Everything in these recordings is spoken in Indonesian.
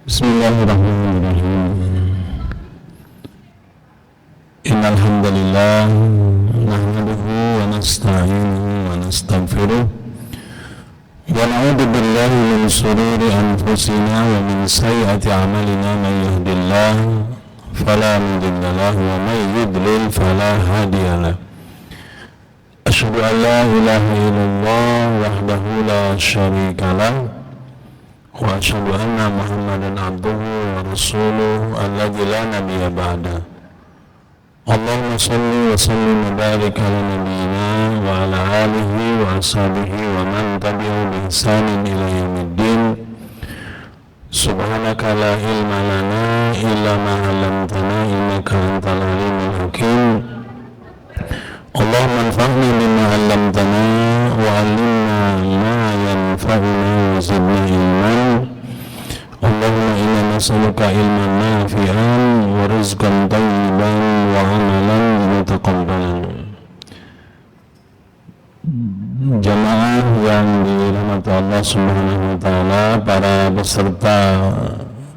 Bismillahirrahmanirrahim. Innal hamdalillah nahmaduhu wa nasta'inuhu wa nastaghfiruh wa na'udzu billahi min shururi anfusina wa min sayyiati a'malina may yahdihillahu fala mudilla lahu wa may yudlil fala hadiya lahu. Asyhadu an la ilaha illallah wahdahu la syarika lahu wa asyhadu anna Muhammadan abduhu wa rasuluhu alladzi la nabiyya ba'da. Allahumma shalli wa sallim wa barik ala nabiyyina wa ala alihi wa ashabihi wa man tabi'ahum bi ihsanin ila yaumiddin. Subhanaka la ilma lana illa ma 'allamtana innaka antal alimul hakim. Allahumma anfa'na bima 'allamtana wa 'allimna ma yanfa'una wa zidna ilman. Allahumma inna nas'aluka ilman nafi'an wa rizqan thayyiban wa 'amalan mutaqabbalan. Jamaah yang dirahmati Allah Subhanahu wa taala, para peserta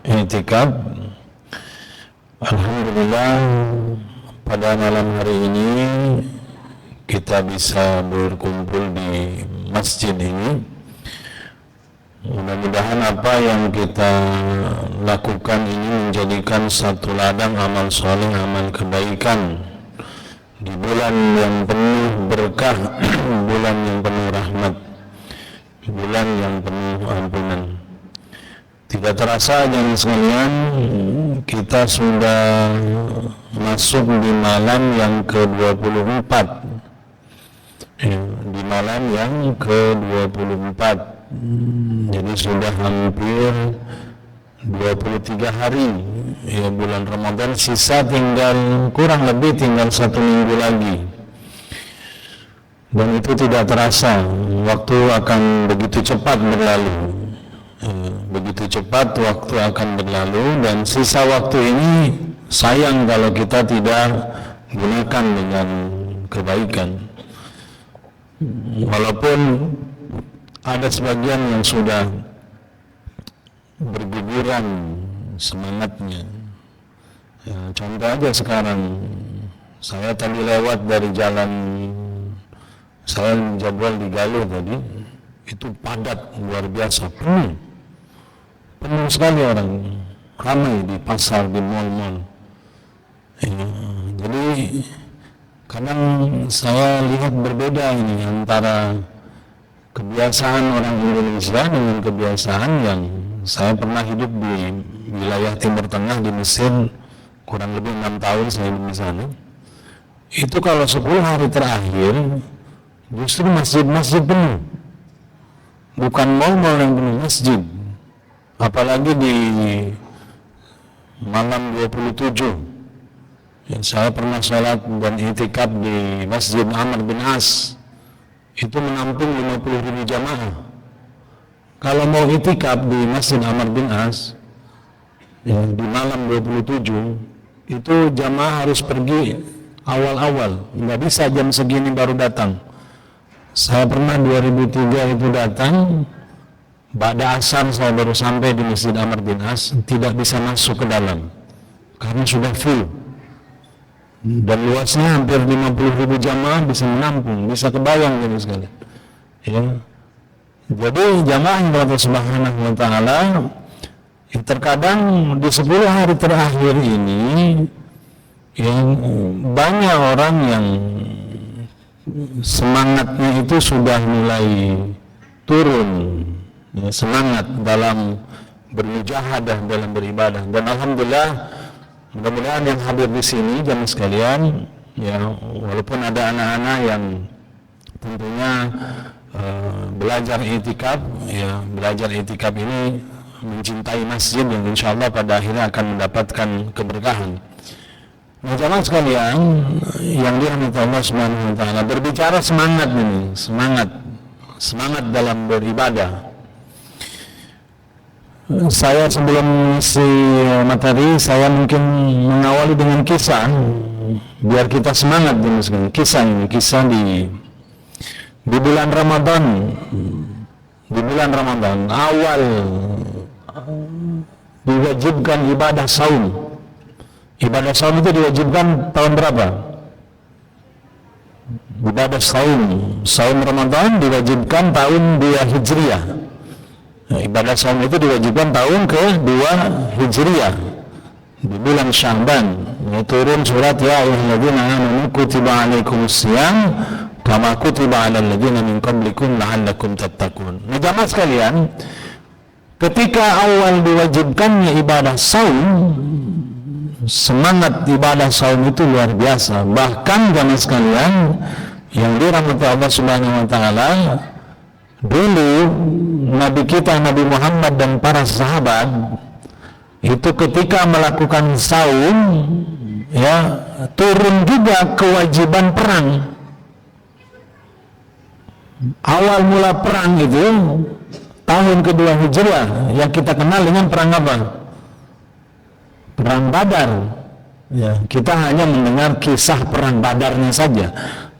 i'tikaf, alhamdulillah pada malam hari ini kita bisa berkumpul di masjid ini. Mudah-mudahan apa yang kita lakukan ini menjadikan satu ladang amal soleh, amal kebaikan di bulan yang penuh berkah, bulan yang penuh rahmat, bulan yang penuh ampunan. Tidak terasa jemaah sekalian, kita sudah masuk di malam yang ke-24. Di malam yang ke-24. Jadi sudah hampir 23 hari ya bulan Ramadan, sisa kurang lebih tinggal 1 minggu lagi. Dan itu tidak terasa, waktu akan begitu cepat berlalu. Begitu cepat waktu akan berlalu, dan sisa waktu ini sayang kalau kita tidak gunakan dengan kebaikan. Walaupun ada sebagian yang sudah berguguran semangatnya. Ya, contoh aja sekarang, saya tadi lewat dari jalan, saya jadwal di Galuh tadi, itu padat luar biasa, penuh sekali orang, ramai di pasar, di mal-mal. Ya, jadi kadang saya lihat berbeda ini antara kebiasaan orang Indonesia dengan kebiasaan yang saya pernah hidup di wilayah Timur Tengah di Mesir, kurang lebih 6 tahun saya hidup di sana. Itu kalau 10 hari terakhir justru masjid-masjid penuh, bukan mal-mal yang penuh, masjid. Apalagi di malam 27 ya, saya pernah sholat dan i'tikaf di Masjid Amr bin As, itu menampung 50.000 jamaah. Kalau mau i'tikaf di Masjid Amr bin As ya, di malam 27 itu jamaah harus pergi awal-awal, nggak bisa jam segini baru datang. Saya pernah 2003 itu datang, ba'da asar saya baru sampai di Masjid Amr bin As, tidak bisa masuk ke dalam karena sudah full. Dan luasnya hampir 50.000 jamaah bisa menampung, bisa kebayang gitu sekali. Ya. Jadi jamaah yang Allah Subhanahu wa taala, terkadang di 10 hari terakhir ini yang banyak orang yang semangatnya itu sudah mulai turun, ya, semangat dalam bermujahadah, dalam beribadah. Dan alhamdulillah, mudah-mudahan yang hadir di sini jamaah sekalian, ya, walaupun ada anak-anak yang tentunya belajar i'tikaf, ya, belajar i'tikaf ini mencintai masjid yang insya Allah pada akhirnya akan mendapatkan keberkahan. Nah, jamaah sekalian yang dirahmati Allah Subhanahu wa taala, berbicara semangat ini, semangat dalam beribadah. Saya sebelum si materi, saya mungkin mengawali dengan kisah biar kita semangat dengan kisah ini. Kisah di bulan Ramadan, awal diwajibkan ibadah saum. Ibadah saum itu diwajibkan tahun berapa? Ibadah saum Ramadan diwajibkan tahun 2 Hijriah. Nah, ibadah saum itu diwajibkan tahun ke-2 Hijriah di bulan Sya'ban. Turun surat ya ayyuhalladzina amanu kutiba alaikumusiyam kama kutiba alal ladzina min qablikum la'allakum tattaqun. Nah, jamaah sekalian, ketika awal diwajibkannya ibadah saum, semangat ibadah saum itu luar biasa. Bahkan jamaah sekalian yang dirahmati Allah Subhanahu wa taala, dulu Nabi kita Nabi Muhammad dan para sahabat itu ketika melakukan saum, ya, turun juga kewajiban perang. Awal mula perang itu tahun ke-2 Hijriah yang kita kenal dengan perang apa? Perang Badar. Ya, kita hanya mendengar kisah perang Badarnya saja,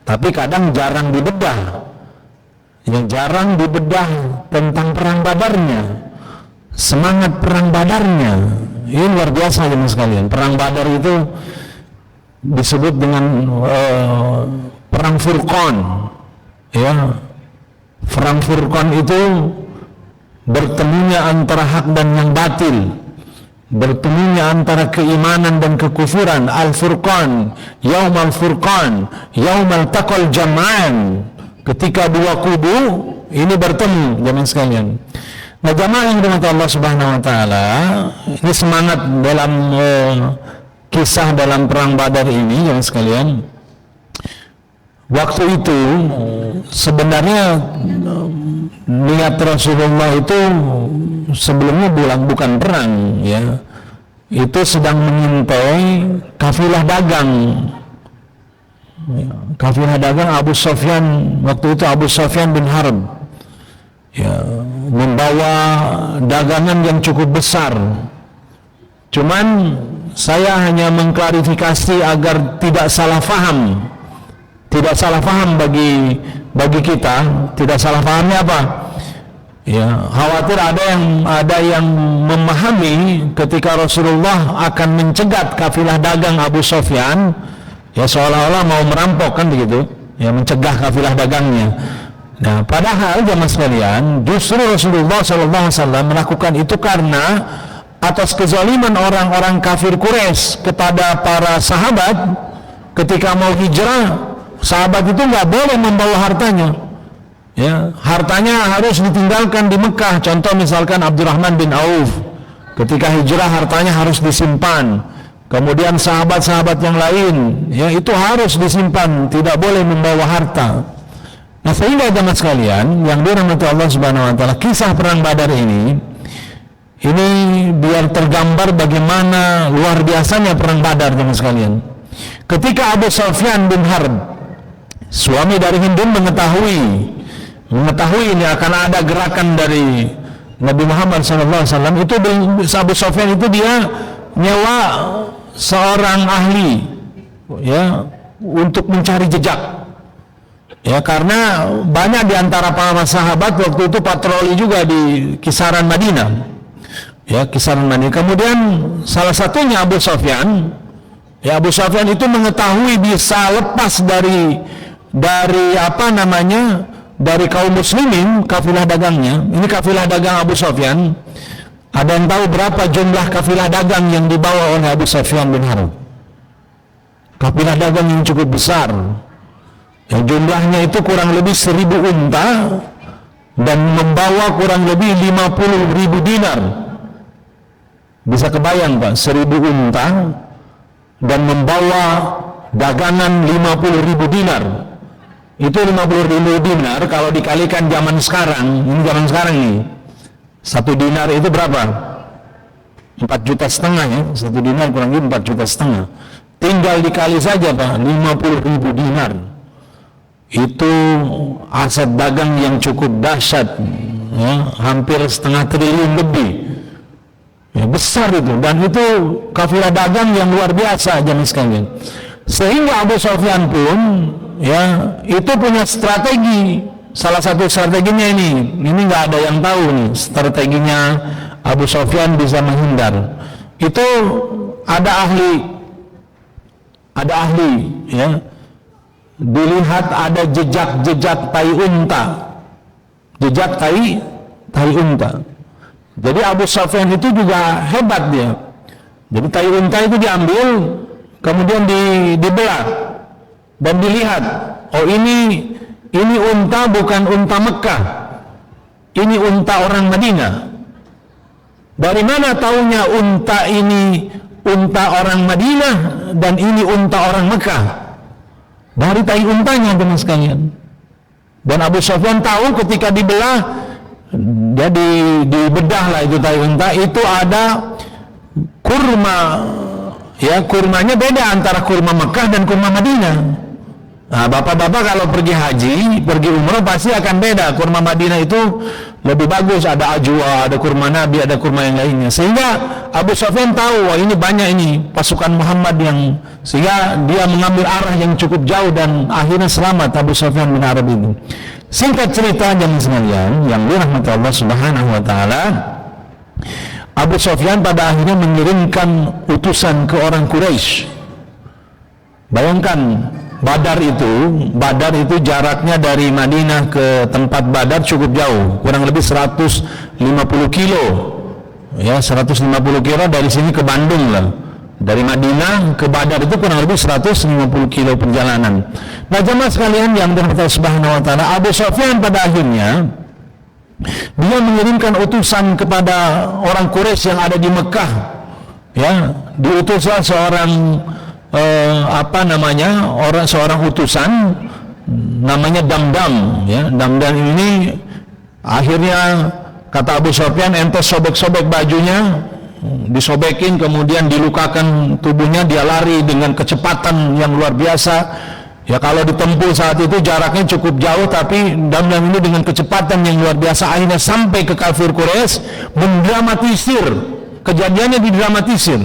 tapi kadang jarang dibedah. Yang jarang dibedah tentang perang Badarnya, semangat perang Badarnya. Ini luar biasa teman sekalian. Perang Badar itu disebut dengan perang Furqan. Ya, perang Furqan itu bertemunya antara hak dan yang batil, bertemunya antara keimanan dan kekufuran. Al-Furqan, Yaumal Furqan, Yaumal Taqal Jam'an. Ketika dua kubu ini bertemu, jamaah sekalian. Nah, jamaah yang dirahmati Allah Subhanahu wa taala, ini semangat dalam kisah dalam perang Badar ini, jamaah sekalian. Waktu itu sebenarnya niat Rasulullah itu sebelumnya bukan perang, ya. Itu sedang mengintai kafilah dagang. Kafilah dagang Abu Sufyan, waktu itu Abu Sufyan bin Harb, ya, membawa dagangan yang cukup besar. Cuman saya hanya mengklarifikasi agar tidak salah faham. Tidak salah faham bagi kita. Tidak salah fahamnya apa? Ya, khawatir ada yang memahami ketika Rasulullah akan mencegat kafilah dagang Abu Sufyan, ya, seolah-olah mau merampok, kan begitu, ya, mencegah kafilah dagangnya. Nah, padahal jamaah sekalian, justru Rasulullah SAW melakukan itu karena atas kezaliman orang-orang kafir Quraisy kepada para sahabat. Ketika mau hijrah, sahabat itu nggak boleh membawa hartanya, ya, hartanya harus ditinggalkan di Mekah. Contoh misalkan Abdurrahman bin Auf, ketika hijrah hartanya harus disimpan. Kemudian sahabat-sahabat yang lain, ya, itu harus disimpan, tidak boleh membawa harta. Nah, sehingga jemaah sekalian yang dirahmati Allah Subhanahu wa taala, kisah perang Badar ini biar tergambar bagaimana luar biasanya perang Badar, jemaah sekalian. Ketika Abu Sufyan bin Harb, suami dari Hindun, mengetahui ini akan ada gerakan dari Nabi Muhammad SAW, itu Abu Sufyan itu dia nyewa seorang ahli, ya, untuk mencari jejak, ya, karena banyak diantara para sahabat waktu itu patroli juga di kisaran Madinah, ya, kisaran Madinah. Kemudian salah satunya Abu Sufyan, ya, Abu Sufyan itu mengetahui bisa lepas dari dari kaum muslimin kafilah dagangnya. Ini kafilah dagang Abu Sufyan. Ada yang tahu berapa jumlah kafilah dagang yang dibawa oleh Abu Sufyan bin Harb? Kafilah dagang yang cukup besar. Yang jumlahnya itu kurang lebih 1000 unta dan membawa kurang lebih 50.000 dinar. Bisa kebayang, Pak, 1000 unta dan membawa dagangan 50.000 dinar. Itu 50.000 dinar kalau dikalikan zaman sekarang, ini zaman sekarang nih. 1 dinar itu berapa? 4,5 juta, ya. 1 dinar kurang lebih 4,5 juta. Tinggal dikali saja, Pak, 50.000 dinar. Itu aset dagang yang cukup dahsyat, ya, hampir 0,5 triliun lebih. Ya, besar itu, dan itu kafilah dagang yang luar biasa, jemaah sekalian. Sehingga Abu Sufyan pun, ya, itu punya strategi. Salah satu strateginya ini nggak ada yang tahu nih strateginya Abu Sufyan bisa menghindar. Itu ada ahli ya. Dilihat ada jejak tai unta. Jejak tai unta. Jadi Abu Sufyan itu juga hebat dia. Jadi tai unta itu diambil, kemudian dibelah dan dilihat, oh ini unta bukan unta Mekah, ini unta orang Madinah. Dari mana taunya unta ini unta orang Madinah dan ini unta orang Mekah? Dari tai untanya, teman sekalian. Dan Abu Sufyan tahu ketika dibelah, dia dibedah lah itu tai unta, itu ada kurma, ya kurmanya beda antara kurma Mekah dan kurma Madinah. Nah, bapak-bapak kalau pergi haji, pergi umrah pasti akan beda. Kurma Madinah itu lebih bagus, ada ajwa, ada kurma Nabi, ada kurma yang lainnya. Sehingga Abu Sufyan tahu, wah ini banyak ini pasukan Muhammad yang, sehingga dia mengambil arah yang cukup jauh dan akhirnya selamat Abu Sufyan bin Harb itu. Singkat cerita jemaah sekalian yang dirahmati Allah Subhanahu wa taala, Abu Sufyan pada akhirnya mengirimkan utusan ke orang Quraisy. Bayangkan Badar itu jaraknya dari Madinah ke tempat Badar cukup jauh, kurang lebih 150 kilo. Ya, 150 kilo dari sini ke Bandung lah. Dari Madinah ke Badar itu kurang lebih 150 kilo perjalanan. Nah, jemaah sekalian yang dirahmati Allah Subhanahu wa taala, Abu Sufyan pada akhirnya dia mengirimkan utusan kepada orang Quraisy yang ada di Mekah. Ya, diutuslah seorang seorang utusan namanya Damdam, ya. Damdam ini akhirnya kata Abu Sufyan, ente sobek-sobek bajunya, disobekin kemudian dilukakan tubuhnya, dia lari dengan kecepatan yang luar biasa. Ya, kalau ditempuh saat itu jaraknya cukup jauh, tapi Damdam ini dengan kecepatan yang luar biasa akhirnya sampai ke kafir Quraisy, mendramatisir kejadiannya, didramatisir.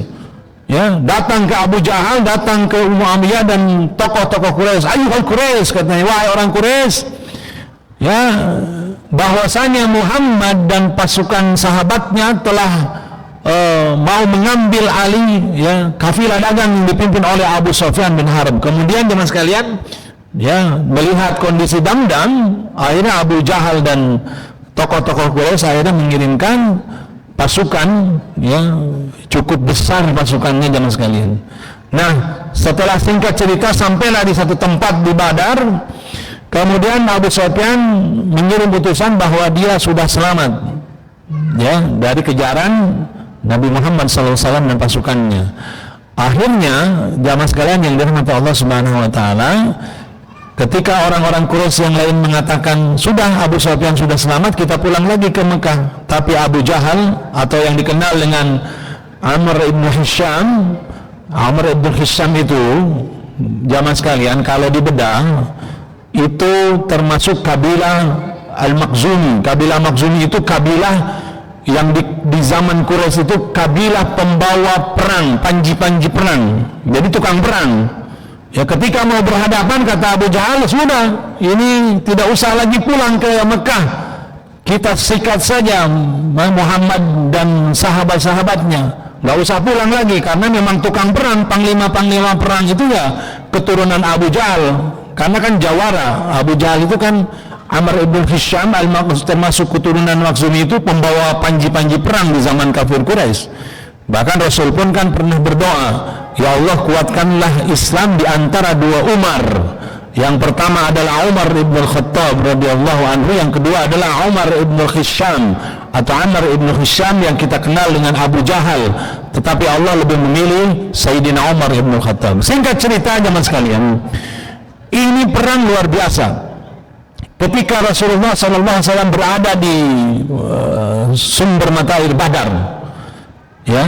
Ya, datang ke Abu Jahal, datang ke Umayyah dan tokoh-tokoh Quraisy. Ayuhal Quraisy, katanya, wahai orang Quraisy, ya, bahwasanya Muhammad dan pasukan sahabatnya telah mau mengambil alih, ya, kafilah dagang yang dipimpin oleh Abu Sufyan bin Harb. Kemudian jemaah sekalian, ya, melihat kondisi Damdam, akhirnya Abu Jahal dan tokoh-tokoh Quraisy akhirnya mengirimkan pasukan, ya, cukup besar pasukannya jemaah sekalian. Nah, setelah singkat cerita sampailah di satu tempat di Badar, kemudian Abu Sufyan mengirim utusan bahwa dia sudah selamat, ya, dari kejaran Nabi Muhammad SAW dan pasukannya. Akhirnya jemaah sekalian yang dirahmati Allah Subhanahu wa taala, ketika orang-orang Quraisy yang lain mengatakan sudah Abu Sufyan sudah selamat, kita pulang lagi ke Mekah, tapi Abu Jahal atau yang dikenal dengan Amr ibn Hisham itu jamaah sekalian kalau dibedah itu termasuk kabilah Al-Makhzumi. Kabilah Makhzumi itu kabilah yang di zaman Quraisy itu kabilah pembawa perang, panji-panji perang, jadi tukang perang. Ya, ketika mau berhadapan kata Abu Jahal, sudah, ini tidak usah lagi pulang ke Mekah, kita sikat saja Muhammad dan sahabat-sahabatnya, nggak usah pulang lagi, karena memang tukang perang, panglima-panglima perang itu ya keturunan Abu Jahal, karena kan jawara. Abu Jahal itu kan Amr ibn Hisham termasuk keturunan Makhzumi, itu pembawa panji-panji perang di zaman kafir Quraisy. Bahkan Rasul pun kan pernah berdoa, ya Allah, kuatkanlah Islam di antara dua Umar. Yang pertama adalah Umar ibn Khattab radhiyallahu anhu, yang kedua adalah Umar ibn Hisham atau Amr ibn Hisham yang kita kenal dengan Abu Jahal. Tetapi Allah lebih memilih Sayyidina Umar ibn Khattab. Singkat cerita jemaah sekalian, ini perang luar biasa. Ketika Rasulullah SAW berada di sumber mata air Badar, ya,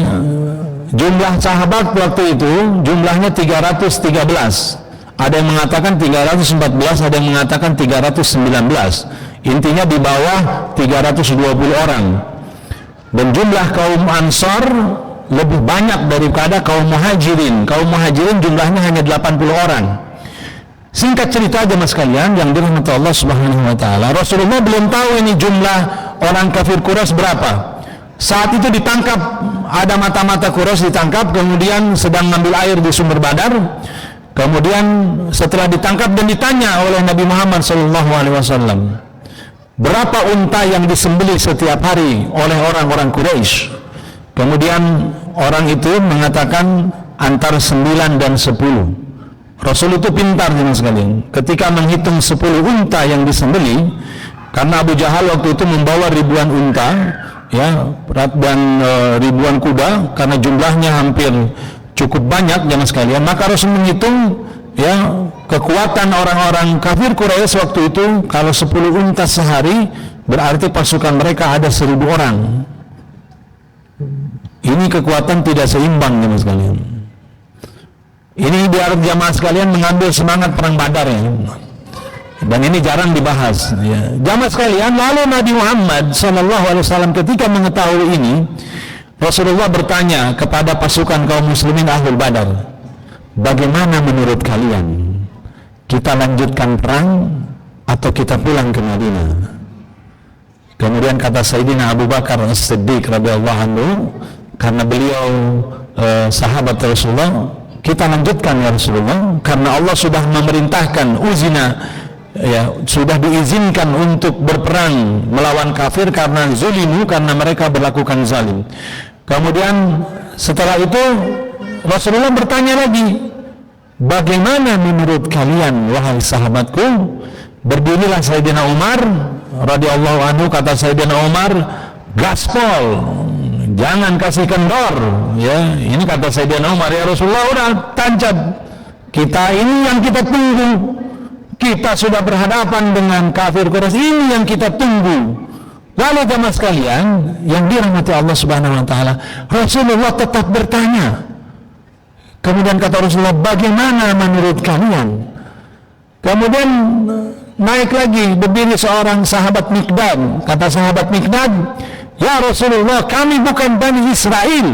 jumlah sahabat waktu itu jumlahnya 313. Ada yang mengatakan 314, ada yang mengatakan 319. Intinya di bawah 320 orang. Dan jumlah kaum Ansar lebih banyak daripada kaum Muhajirin. Kaum Muhajirin jumlahnya hanya 80 orang. Singkat cerita jemaah sekalian yang dirahmati Allah Subhanahu wa taala, Rasulullah belum tahu ini jumlah orang kafir Quraisy berapa. Saat itu ditangkap, ada mata-mata Quraisy ditangkap, kemudian sedang mengambil air di sumber Badar. Kemudian setelah ditangkap dan ditanya oleh Nabi Muhammad SAW, berapa unta yang disembelih setiap hari oleh orang-orang Quraisy? Kemudian orang itu mengatakan antara 9 dan 10. Rasul itu pintar teman sekalian. Ketika menghitung 10 unta yang disembelih, karena Abu Jahal waktu itu membawa ribuan unta, ya, dan ribuan kuda, karena jumlahnya hampir cukup banyak teman sekalian, maka Rasul menghitung, ya, kekuatan orang-orang kafir Quraisy waktu itu. Kalau 10 unta sehari, berarti pasukan mereka ada 1000 orang. Ini kekuatan tidak seimbang teman sekalian. Ini biar jamaah sekalian mengambil semangat perang Badar, ya. Dan ini jarang dibahas, ya. Jamaah sekalian, lalu Nabi Muhammad SAW ketika mengetahui ini, Rasulullah bertanya kepada pasukan kaum muslimin Ahlul Badar, bagaimana menurut kalian? Kita lanjutkan perang atau kita pulang ke Madinah? Kemudian kata Sayyidina Abu Bakar As-Siddiq radhiyallahu anhu, karena beliau sahabat Rasulullah, kita lanjutkan ya Rasulullah, karena Allah sudah memerintahkan uzina, ya, sudah diizinkan untuk berperang melawan kafir karena zulimu, karena mereka berlakukan zalim. Kemudian setelah itu Rasulullah bertanya lagi, bagaimana menurut kalian wahai sahabatku? Berdirilah Sayyidina Umar radhiyallahu anhu, kata Sayyidina Umar, gaspol, jangan kasih kendor, ya. Ini kata Sayyidina Umar, ya Rasulullah, udah tancap, kita ini yang kita tunggu, kita sudah berhadapan dengan kafir Quraisy, ini yang kita tunggu. Lalu jamaah sekalian yang dirahmati Allah Subhanahu wa taala, Rasulullah tetap bertanya. Kemudian kata Rasulullah, bagaimana menurut kalian? Kemudian naik lagi, berdiri seorang sahabat Miqdad. Kata sahabat Miqdad, ya Rasulullah, kami bukan Bani Israel.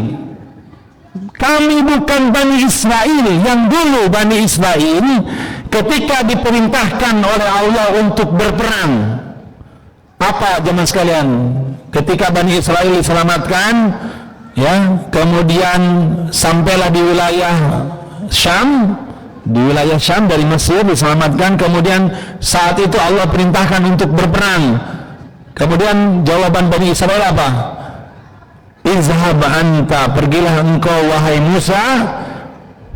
Kami bukan Bani Israel. Yang dulu Bani Israel ketika diperintahkan oleh Allah untuk berperang, apa jemaah sekalian? Ketika Bani Israel diselamatkan, ya, kemudian sampailah di wilayah Syam, dari Mesir diselamatkan. Kemudian saat itu Allah perintahkan untuk berperang. Kemudian jawaban Bani Israel apa? Izhab anta, pergilah engkau wahai Musa,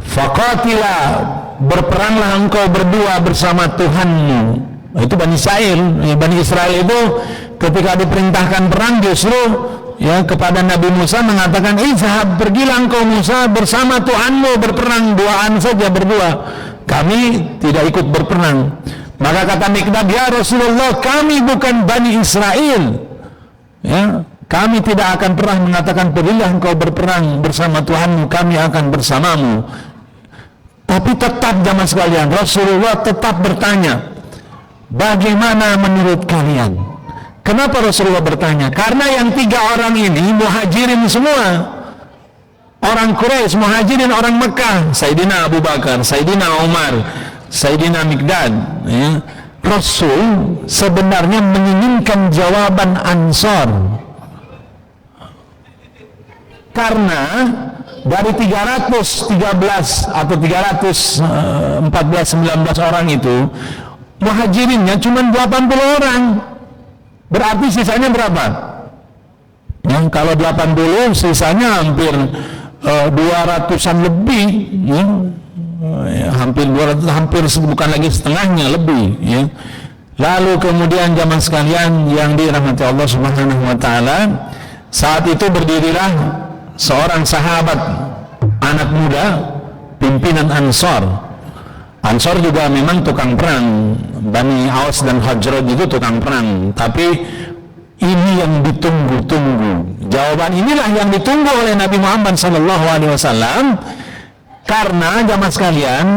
faqatila, berperanglah engkau berdua bersama Tuhanmu. Itu Bani Israel. Bani Israel itu ketika diperintahkan perang justru, ya, kepada Nabi Musa mengatakan, izhab, pergilah engkau Musa bersama Tuhanmu berperang, duaan saja berdua, kami tidak ikut berperang. Maka kata Miqdad, ya Rasulullah, kami bukan Bani Israel, ya, kami tidak akan pernah mengatakan pergilah engkau berperang bersama Tuhanmu, kami akan bersamamu. Tapi tetap jamaah sekalian, Rasulullah tetap bertanya, bagaimana menurut kalian? Kenapa Rasulullah bertanya? Karena yang 3 orang ini muhajirin semua, orang Quraisy, muhajirin orang Mekah. Sayyidina Abu Bakar, Sayyidina Umar, Sayyidina Miqdad, ya. Rasul sebenarnya menginginkan jawaban Ansor, karena dari 313 atau 314-19 orang itu, muhajirinnya cuma 80 orang. Berarti sisanya berapa? Yang kalau 80, sisanya hampir 200-an lebih, ya. Hampir 200, hampir bukan lagi setengahnya, lebih, ya. Lalu kemudian jamaah sekalian yang dirahmati Allah Subhanahu wa taala, saat itu berdirilah seorang sahabat anak muda, pimpinan Ansor. Ansor juga memang tukang perang. Bani Aus dan Hajraj itu tukang perang. Tapi ini yang ditunggu-tunggu. Jawaban inilah yang ditunggu oleh Nabi Muhammad SAW. Karena jamaah sekalian,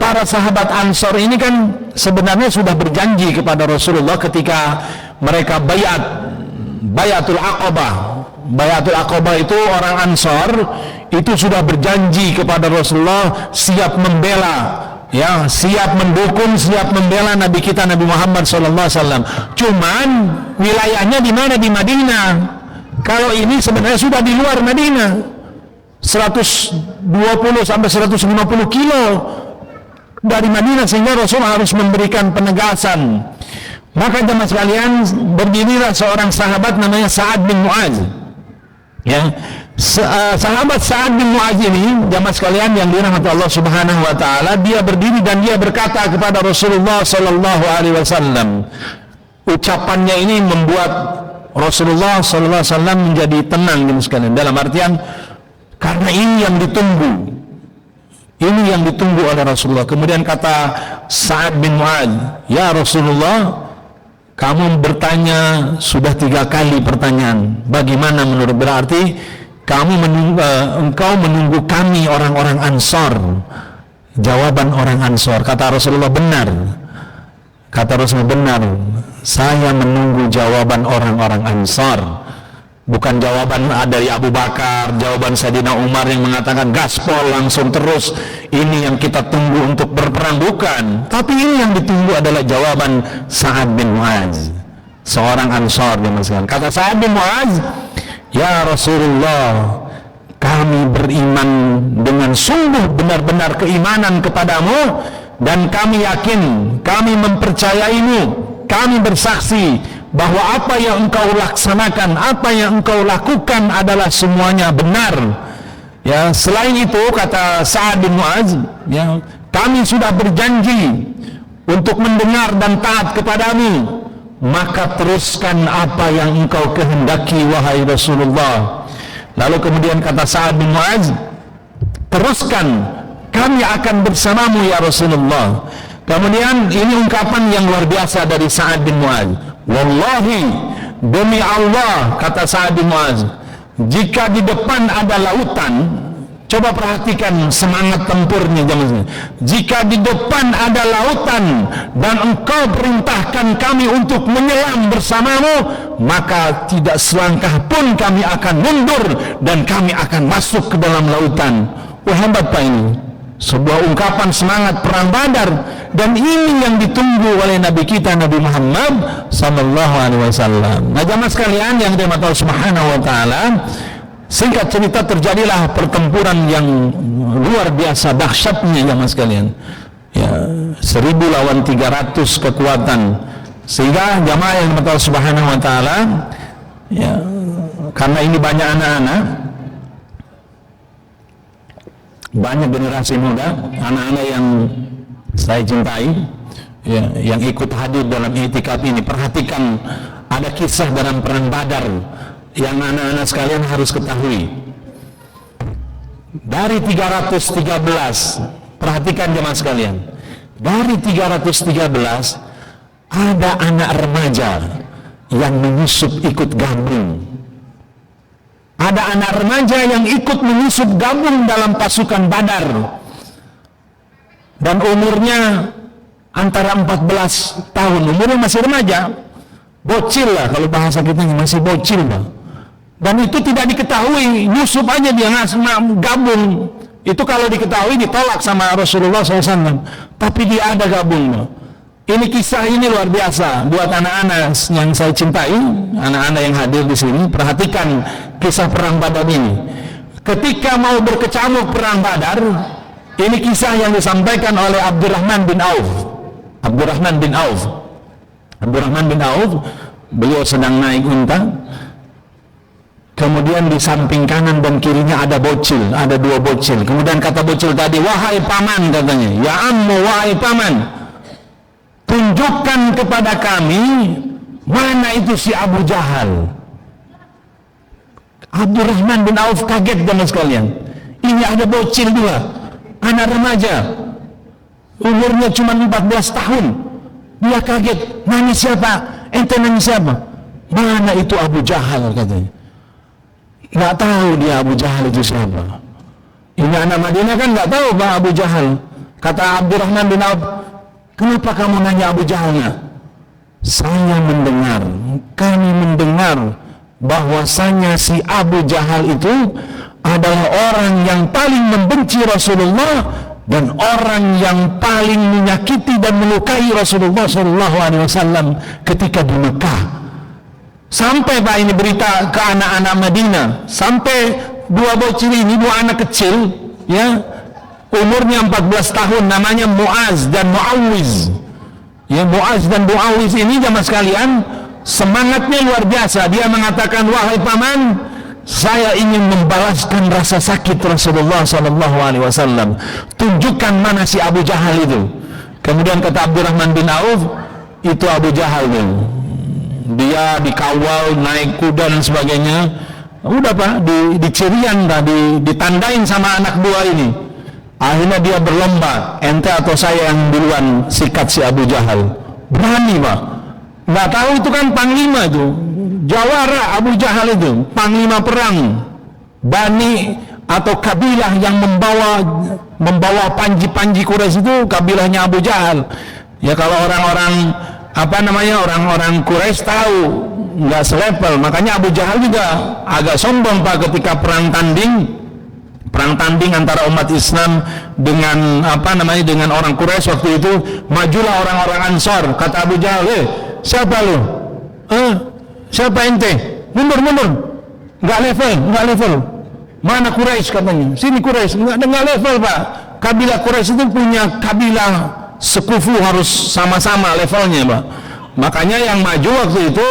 para sahabat Ansor ini kan sebenarnya sudah berjanji kepada Rasulullah ketika mereka Bayatul Aqabah. Bayatul Aqabah itu orang Ansor itu sudah berjanji kepada Rasulullah siap membela ya, siap mendukung, siap membela Nabi kita Nabi Muhammad SAW. Cuman wilayahnya di mana? Di Madinah. Kalau ini sebenarnya sudah di luar Madinah, 120 sampai 150 kilo dari Madinah, sehingga Rasul harus memberikan penegasan. Maka jemaah sekalian, berdirilah seorang sahabat namanya Sa'ad bin Mu'adz. Ya, sahabat Sa'ad bin Mu'adz ini, jemaah sekalian yang dirahmati Allah Subhanahu wa taala, dia berdiri dan dia berkata kepada Rasulullah sallallahu alaihi wasallam. Ucapannya ini membuat Rasulullah sallallahu alaihi wasallam menjadi tenang, jemaah sekalian. Dalam artian, karena ini yang ditunggu. Ini yang ditunggu oleh Rasulullah. Kemudian kata Sa'ad bin Mu'adz, "Ya Rasulullah, kamu bertanya sudah 3 kali pertanyaan. Bagaimana menurut, berarti kamu engkau menunggu kami orang-orang Ansor." Jawaban orang Ansor. Kata Rasulullah, "Benar." Kata Rasulullah, "Benar. Saya menunggu jawaban orang-orang Ansor. Bukan jawaban dari Abu Bakar, jawaban Sayyidina Umar yang mengatakan gaspol langsung terus, ini yang kita tunggu untuk berperang, bukan. Tapi ini yang ditunggu adalah jawaban Sa'ad bin Mu'adz, seorang Ansor." Kata Sa'ad bin Mu'adz, "Ya Rasulullah, kami beriman dengan sungguh benar-benar keimanan kepadamu, dan kami yakin, kami mempercayaimu, kami bersaksi bahwa apa yang engkau laksanakan, apa yang engkau lakukan adalah semuanya benar." Ya, selain itu kata Sa'ad bin Mu'adz, ya, "Kami sudah berjanji untuk mendengar dan taat kepadamu, maka teruskan apa yang engkau kehendaki wahai Rasulullah." Lalu kemudian kata Sa'ad bin Mu'adz, "Teruskan, kami akan bersamamu ya Rasulullah." Kemudian ini ungkapan yang luar biasa dari Sa'ad bin Mu'adz. "Wallahi, demi Allah," kata Sa'ad bin Mu'adz, "jika di depan ada lautan," coba perhatikan semangat tempurnya jemaah. "Jika di depan ada lautan dan engkau perintahkan kami untuk menyelam bersamamu, maka tidak selangkah pun kami akan mundur dan kami akan masuk ke dalam lautan." Wah, hebat Pak ini. Sebuah ungkapan semangat perang Badar, dan ini yang ditunggu oleh Nabi kita Nabi Muhammad sallallahu alaihi wasallam. Nah, jamaah sekalian yang dirahmati Allah Subhanahu wa taala, singkat cerita terjadilah pertempuran yang luar biasa dahsyatnya jamaah sekalian. Ya, 1000 lawan 300 kekuatan, sehingga jamaah yang dirahmati Allah Subhanahu wa taala, ya, karena ini banyak anak-anak, banyak generasi muda, anak-anak yang saya cintai, ya, yang ikut hadir dalam i'tikaf ini. Perhatikan, ada kisah dalam perang Badar yang anak-anak sekalian harus ketahui. Dari 313, perhatikan jemaah sekalian, dari 313 ada anak remaja yang menyusup ikut gabung. Ada anak remaja yang ikut menyusup gabung dalam pasukan Badar, dan umurnya antara 14 tahun, umurnya masih remaja, bocil lah kalau bahasa kita, masih bocil lah. Dan itu tidak diketahui, nyusup aja dia gabung. Itu kalau diketahui ditolak sama Rasulullah SAW, tapi dia ada gabung. Ini kisah ini luar biasa buat anak-anak yang saya cintai, anak-anak yang hadir di sini. Perhatikan kisah perang Badar ini. Ketika mau berkecamuk perang Badar, ini kisah yang disampaikan oleh Abdurrahman bin Auf. Abdurrahman bin Auf, beliau sedang naik unta. Kemudian di samping kanan dan kirinya ada bocil, ada 2 bocil. Kemudian kata bocil tadi, "Wahai paman," katanya, "ya ammu, wahai paman, tunjukkan kepada kami mana itu si Abu Jahal." Abdurrahman bin Auf kaget jemaah sekalian. Ini ada bocil 2, anak remaja, umurnya cuma 14 tahun. Dia kaget, "Nanya siapa? Ente nanya siapa? Mana itu Abu Jahal?" katanya. Nggak tahu dia Abu Jahal itu siapa. Ini anak Madinah kan nggak tahu Pak Abu Jahal. Kata Abdurrahman bin Auf, "Kenapa kamu nanya Abu Jahalnya?" "Saya mendengar, kami mendengar bahwasanya si Abu Jahal itu adalah orang yang paling membenci Rasulullah dan orang yang paling menyakiti dan melukai Rasulullah SAW ketika di Mekah. Sampai Pak ini berita ke anak-anak Madinah, sampai dua bocil ini, dua anak kecil, ya, umurnya 14 tahun, namanya Muaz dan Muawiz. Ya, Muaz dan Muawiz ini jamaah sekalian, semangatnya luar biasa. Dia mengatakan, wahai paman, saya ingin membalaskan rasa sakit Rasulullah SAW. Tunjukkan mana si Abu Jahal itu. Kemudian kata Abdurrahman bin Auf, itu Abu Jahal itu. Dia dikawal, naik kuda dan sebagainya. Udah Pak, dicirian, ditandain sama anak dua ini. Akhirnya dia berlomba, ente atau saya yang duluan sikat si Abu Jahal. Berani Pak. Nggak tahu itu kan panglima itu. Jawara Abu Jahal itu, panglima perang Bani atau kabilah yang membawa panji-panji Quraisy itu kabilahnya Abu Jahal. Ya kalau orang-orang orang-orang Quraisy tahu nggak selevel, makanya Abu Jahal juga agak sombong Pak ketika perang tanding antara umat Islam dengan dengan orang Quraisy waktu itu. Majulah orang-orang Ansor, kata Abu Jahal, siapa lu? Siapa ente? Mundur, nggak level. Mana Quraisy katanya? Sini Quraisy, nggak level Pak. Kabilah Quraisy itu punya kabilah sekufu, harus sama-sama levelnya Pak. Makanya yang maju waktu itu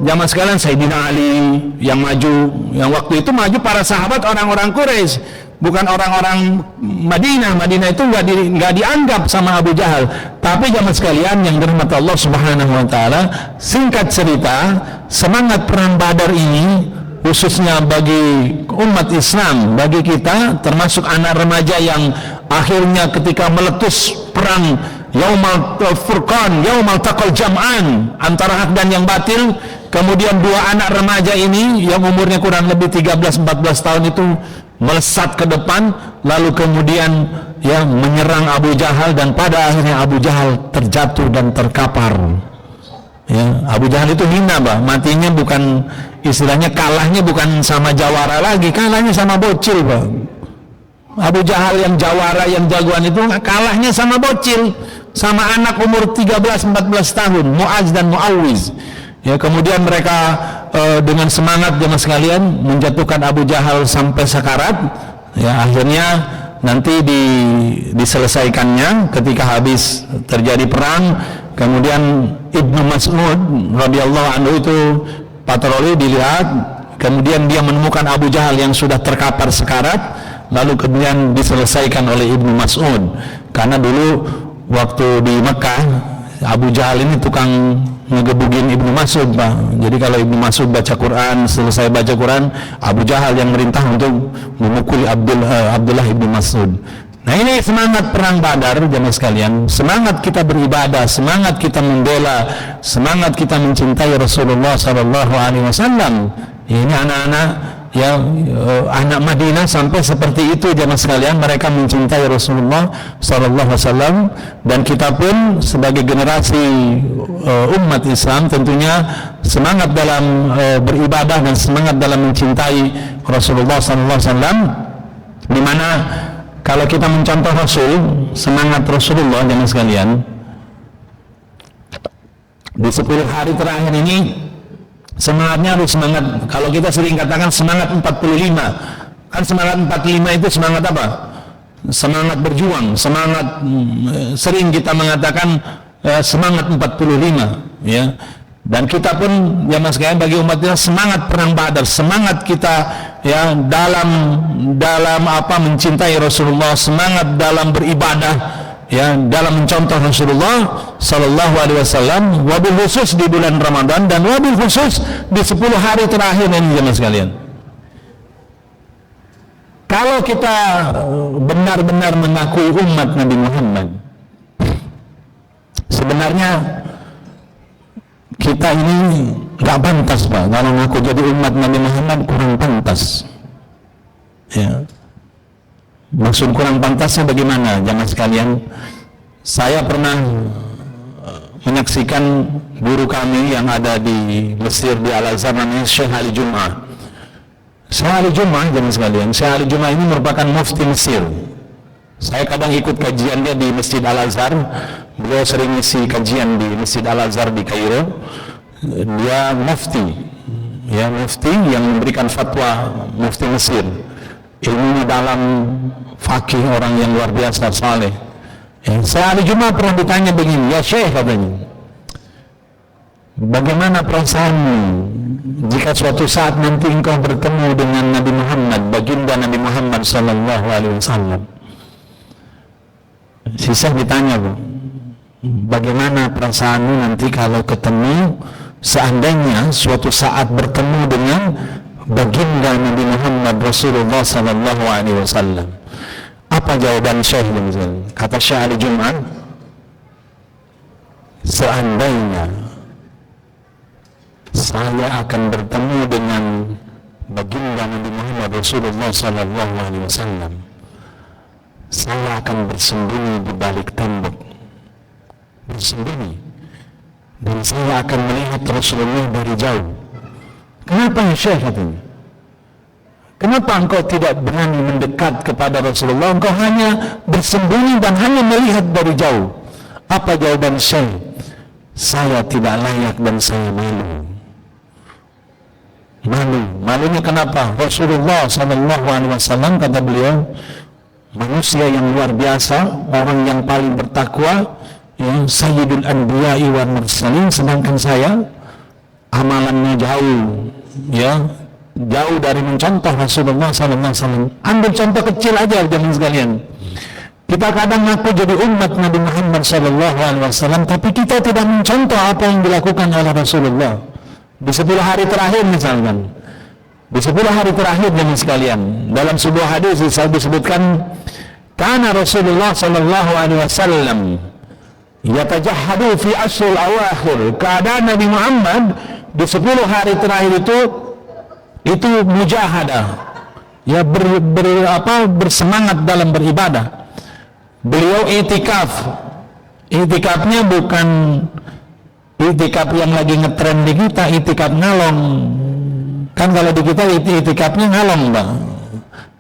jamaah sekalian Sayyidina Ali yang maju, yang waktu itu maju para sahabat orang-orang Quraisy, bukan orang-orang Madinah. Madinah itu nggak dianggap sama Abu Jahal. Tapi jamaah sekalian yang dirahmati Allah Subhanahu wa taala, singkat cerita, semangat perang Badar ini khususnya bagi umat Islam, bagi kita termasuk anak remaja yang akhirnya ketika meletus perang Yaumal Furqan, Yaumal Taqal Jam'an, antara hak dan yang batil, kemudian dua anak remaja ini yang umurnya kurang lebih 13-14 tahun itu melesat ke depan, lalu kemudian ya menyerang Abu Jahal, dan pada akhirnya Abu Jahal terjatuh dan terkapar. Ya, Abu Jahal itu hina Bah, matinya bukan, istilahnya kalahnya bukan sama jawara lagi, kalahnya sama bocil Bah. Abu Jahal yang jawara, yang jagoan itu kalahnya sama bocil, sama anak umur 13-14 tahun, Muaz dan Muawiz. Ya, kemudian mereka dengan semangat jemaah sekalian menjatuhkan Abu Jahal sampai sakarat. Ya, akhirnya nanti diselesaikannya ketika habis terjadi perang. Kemudian Ibnu Mas'ud radhiyallahu anhu itu patroli, dilihat, kemudian dia menemukan Abu Jahal yang sudah terkapar sekarat, lalu kemudian diselesaikan oleh Ibnu Mas'ud. Karena dulu waktu di Mekah Abu Jahal ini tukang ngegebugin Ibnu Mas'ud Pak. Jadi kalau Ibnu Mas'ud baca Quran, selesai baca Quran, Abu Jahal yang merintah untuk memukul Abdullah Ibnu Mas'ud. Nah, ini semangat perang Badar jemaah sekalian, semangat kita beribadah, semangat kita membela, semangat kita mencintai Rasulullah SAW. Ini anak-anak ya, anak Madinah sampai seperti itu jemaah sekalian, mereka mencintai Rasulullah SAW. Dan kita pun sebagai generasi umat Islam tentunya semangat dalam beribadah dan semangat dalam mencintai Rasulullah SAW, di mana kalau kita mencontoh Rasul, semangat Rasulullah jemaah sekalian, di 10 hari terakhir ini semangatnya harus semangat, kalau kita sering katakan semangat 45. Kan semangat 45 itu semangat apa? Semangat berjuang, semangat, sering kita mengatakan semangat 45 ya. Dan kita pun jemaah sekalian bagi umat kita semangat perang Badar, semangat kita ya dalam mencintai Rasulullah, semangat dalam beribadah ya, dalam mencontoh Rasulullah sallallahu alaihi wasallam, wabil khusus di bulan Ramadan dan wabil khusus di 10 hari terakhir ini jemaah sekalian. Kalau kita benar-benar mengakui umat Nabi Muhammad, sebenarnya kita ini gak pantas Pak, kalau ngaku jadi umat Nabi Muhammad kurang pantas ya. Maksud kurang pantasnya bagaimana jamaah sekalian? Saya pernah menyaksikan guru kami yang ada di Mesir, di Al-Azhar, namanya Syekh Ali Jum'ah. Syekh Ali Jum'ah jamaah sekalian, Syekh Ali Jum'ah ini merupakan mufti Mesir. Saya kadang ikut kajiannya di Masjid Al-Azhar. Beliau sering isi kajian di Masjid Al-Azhar di Kairo. Dia mufti, ya mufti yang memberikan fatwa, mufti Mesir. Ilmunya dalam, fakih, orang yang luar biasa, saleh. Saya hari Jumat pernah ditanya begini, ya Syekh katanya, bagaimana perasaanmu jika suatu saat nanti engkau bertemu dengan Nabi Muhammad, baginda Nabi Muhammad sallallahu alaihi wasallam? Sisa ditanya, bagaimana perasaanmu nanti kalau ketemu, seandainya suatu saat bertemu dengan baginda Nabi Muhammad Rasulullah sallallahu alaihi wasallam? Apa jawaban Syekh? Kata Syekh hari Jumat, seandainya saya akan bertemu dengan baginda Nabi Muhammad Rasulullah sallallahu alaihi wasallam, saya akan bersembunyi di balik tembok, bersembunyi, dan saya akan melihat Rasulullah dari jauh. Kenapa ya Syekh katanya? Kenapa engkau tidak berani mendekat kepada Rasulullah? Engkau hanya bersembunyi dan hanya melihat dari jauh. Apa jawaban Syekh? Saya tidak layak dan saya malu. Malunya kenapa? Rasulullah sallallahu alaihi wasallam, kata beliau, manusia yang luar biasa, orang yang paling bertakwa, ya, Sayyidul Anbiya'i wal Mursalin, sedangkan saya amalannya jauh, ya, jauh dari mencontoh Rasulullah sallallahu alaihi wasallam. Ambil contoh kecil aja jemaah sekalian. Kita kadang ngaku jadi umat Nabi Muhammad sallallahu alaihi wasallam, tapi kita tidak mencontoh apa yang dilakukan oleh Rasulullah. Di 10 hari terakhir misalkan, di 10 hari terakhir jemaah sekalian, dalam sebuah hadis disebutkan, karena Rasulullah sallallahu alaihi wasallam yatajahhadu fi ashril awakhir, keadaan Nabi Muhammad di 10 hari terakhir itu mujahadah, ya bersemangat dalam beribadah. Beliau itikaf. Itikafnya bukan itikaf yang lagi ngetren di kita, itikaf ngalong. Kan kalau di kita itikafnya ngalong, Bang.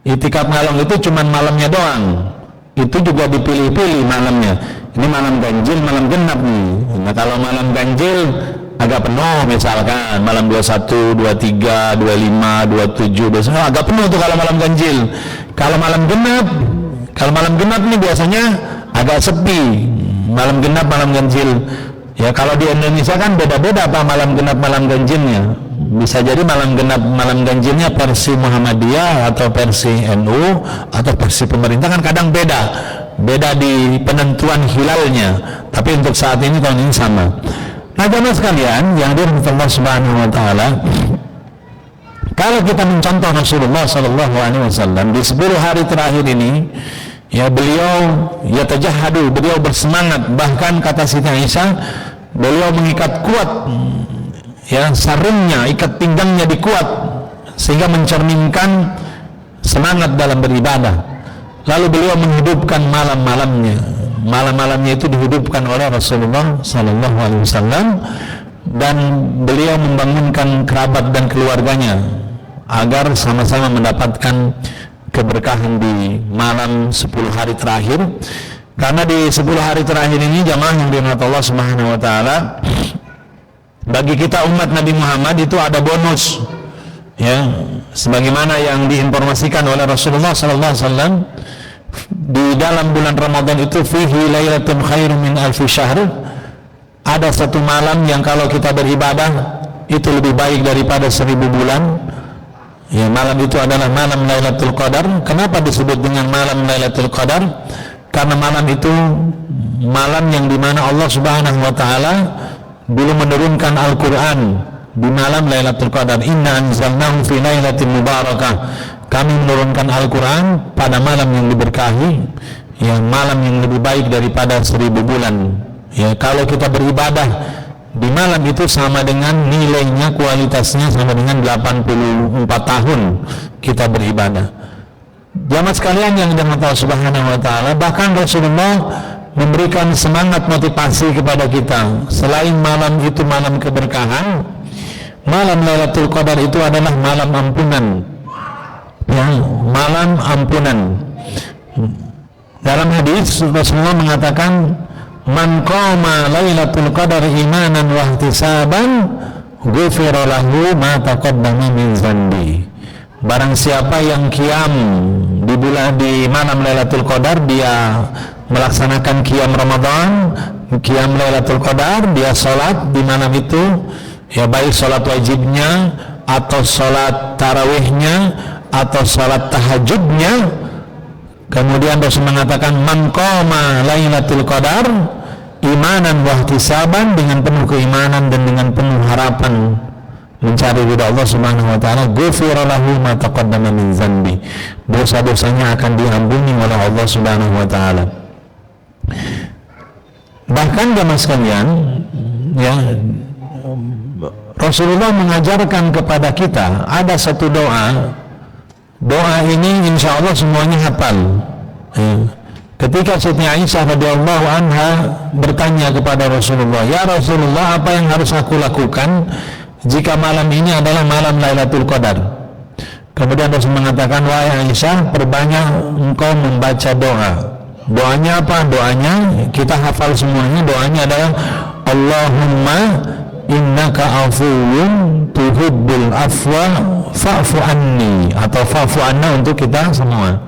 Itikaf ngalong itu cuman malamnya doang. Itu juga dipilih-pilih malamnya. Ini malam ganjil, malam genap nih. Nah, kalau malam ganjil agak penuh misalkan, malam 21, 23, 25, 27, 29 agak penuh tuh kalau malam ganjil. Kalau malam genap nih biasanya agak sepi. Malam genap, malam ganjil. Ya kalau di Indonesia kan beda-beda apa malam genap, malam ganjilnya. Bisa jadi malam genap, malam ganjilnya versi Muhammadiyah atau versi NU atau versi pemerintah kan kadang beda di penentuan hilalnya. Tapi untuk saat ini tahun ini sama. Nah jemaah sekalian yang dirahmati Allah Subhanahu wa taala, kalau kita mencontoh Rasulullah sallallahu alaihi wasallam di 10 hari terakhir ini, ya beliau yatajahhadu, beliau bersemangat, bahkan kata Siti Aisyah, beliau mengikat kuat ya sarungnya, ikat pinggangnya dikuat sehingga mencerminkan semangat dalam beribadah. Lalu beliau menghidupkan malam-malamnya itu dihidupkan oleh Rasulullah sallallahu alaihi wasallam, dan beliau membangunkan kerabat dan keluarganya agar sama-sama mendapatkan keberkahan di malam 10 hari terakhir. Karena di 10 hari terakhir ini jamaah yang dirahmati Allah Subhanahu wa taala, bagi kita umat Nabi Muhammad itu ada bonus, ya, sebagaimana yang diinformasikan oleh Rasulullah sallallahu alaihi wasallam, di dalam bulan Ramadan itu fihi lailatun khairum min alfi syahr, ada satu malam yang kalau kita beribadah itu lebih baik daripada 1000 bulan. Ya, malam itu adalah malam Lailatul Qadar. Kenapa disebut dengan malam Lailatul Qadar? Karena malam itu malam yang dimana Allah Subhanahu wa taala dulu menurunkan Al-Quran di malam Lailatul Qadar. Inna anzalnahu fi lailatin mubarakah. Kami menurunkan Al-Quran pada malam yang diberkahi, ya, malam yang lebih baik daripada 1000 bulan. Ya, kalau kita beribadah di malam itu sama dengan nilainya, kualitasnya sama dengan 84 tahun kita beribadah. Jamaah sekalian yang dirahmati Allah Subhanahu wa taala, bahkan Rasulullah memberikan semangat motivasi kepada kita. Selain malam itu malam keberkahan, malam Lailatul Qadar itu adalah malam ampunan. Ya, malam ampunan. Dalam hadis Rasulullah mengatakan, man qama lailatul qadar imanan wa ihtisaban ghufira lahu ma taqaddama min dzanbi. Barang siapa yang qiyam di malam Lailatul Qadar, dia melaksanakan qiyam Ramadan, qiyam Lailatul Qadar, dia salat di malam itu, ya baik salat wajibnya atau salat tarawihnya atau salat tahajudnya. Kemudian Rasul mengatakan, man qama Lailatul Qadar imanan wa ihtisaban, dengan penuh keimanan dan dengan penuh harapan mencari ridha Allah Subhanahu wa taala, ghufira lahu ma taqaddama min dzanbi, dosa-dosanya akan diampuni oleh Allah Subhanahu wa taala. Bahkan jemaah sekalian, ya, Rasulullah mengajarkan kepada kita ada satu doa. Doa ini insya Allah semuanya hafal. Ketika Siti Aisyah radhiyallahu anha bertanya kepada Rasulullah, ya Rasulullah, apa yang harus aku lakukan jika malam ini adalah malam Lailatul Qadar? Kemudian Rasul mengatakan, wahai Aisyah, perbanyak engkau membaca doa. Doanya apa? Doanya kita hafal semuanya. Doanya adalah Allahumma innaka afuwun tuhibbul afwa fa'fu anni, atau fa'fu anna untuk kita semua.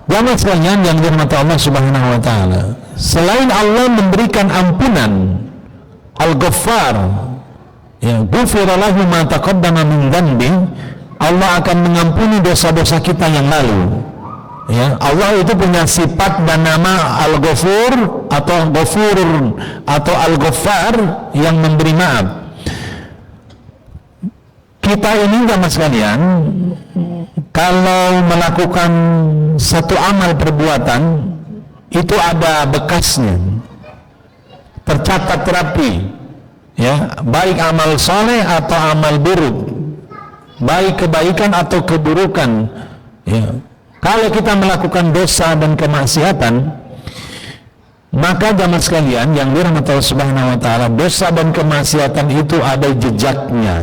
Jamaah sekalian yang dirahmati Allah Subhanahu wa taala, selain Allah memberikan ampunan Al-Ghaffar, ya, ghufira lahu ma taqaddama min dzanbi, Allah akan mengampuni dosa-dosa kita yang lalu. Ya, Allah itu punya sifat dan nama Al-Ghafur atau Ghafur atau Al-Ghaffar yang memberi maaf. Kita ini jamaah sekalian, kalau melakukan satu amal perbuatan itu ada bekasnya, tercatat rapi, ya, baik amal soleh atau amal buruk, baik kebaikan atau keburukan, ya. Kalau kita melakukan dosa dan kemaksiatan, maka jamaah sekalian yang dirahmati Allah Subhanahu wa taala, dosa dan kemaksiatan itu ada jejaknya,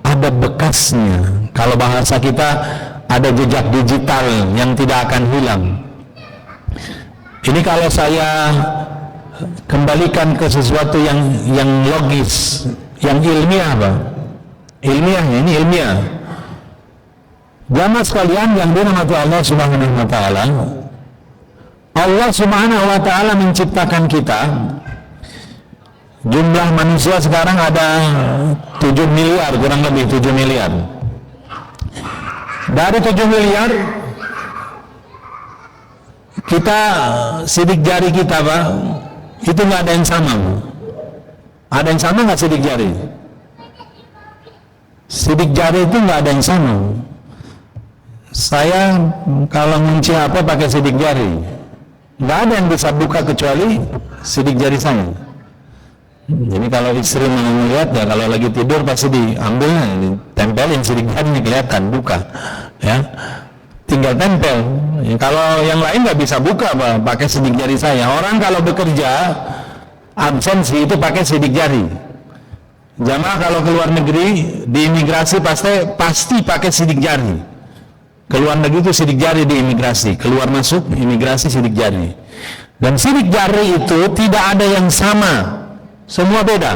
ada bekasnya. Kalau bahasa kita, ada jejak digital yang tidak akan hilang. Ini kalau saya kembalikan ke sesuatu yang logis, yang ilmiah, Pak. Ilmiah, ini ilmiah. Jamaah sekalian yang dirahmati Allah Subhanahu wa taala, Allah Subhanahu wa taala menciptakan kita. Jumlah manusia sekarang ada 7 miliar, kurang lebih 7 miliar. Dari 7 miliar, kita sidik jari kita, Pak, itu nggak ada yang sama. Ada yang sama nggak sidik jari? Sidik jari itu nggak ada yang sama. Saya kalau ngunci apa pakai sidik jari, nggak ada yang bisa buka kecuali sidik jari saya. Jadi kalau istri mau melihat, ya kalau lagi tidur pasti diambilnya, ditempelin sidik jarinya, kelihatan buka, ya, tinggal tempel. Ya, kalau yang lain nggak bisa buka, Pak, pakai sidik jari saya. Orang kalau bekerja absensi itu pakai sidik jari. Jamaah kalau keluar negeri di imigrasi pasti pakai sidik jari. Keluar negeri itu sidik jari di imigrasi, keluar masuk imigrasi sidik jari. Dan sidik jari itu tidak ada yang sama, semua beda.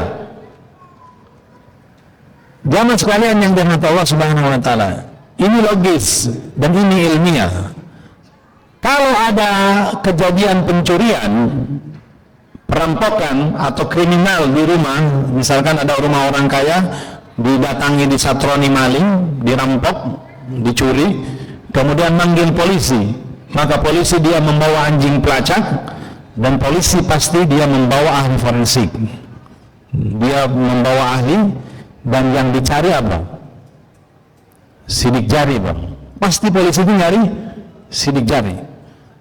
Jamaah sekalian yang dirahmati Allah Subhanahu wa taala, ini logis dan ini ilmiah. Kalau ada kejadian pencurian, perampokan atau kriminal di rumah, misalkan ada rumah orang kaya didatangi, disatroni maling, dirampok, dicuri, kemudian manggil polisi, maka polisi dia membawa anjing pelacak, dan polisi pasti dia membawa ahli forensik, dia membawa ahli, dan yang dicari apa? Sidik jari, Bang. Pasti polisi itu nyari sidik jari,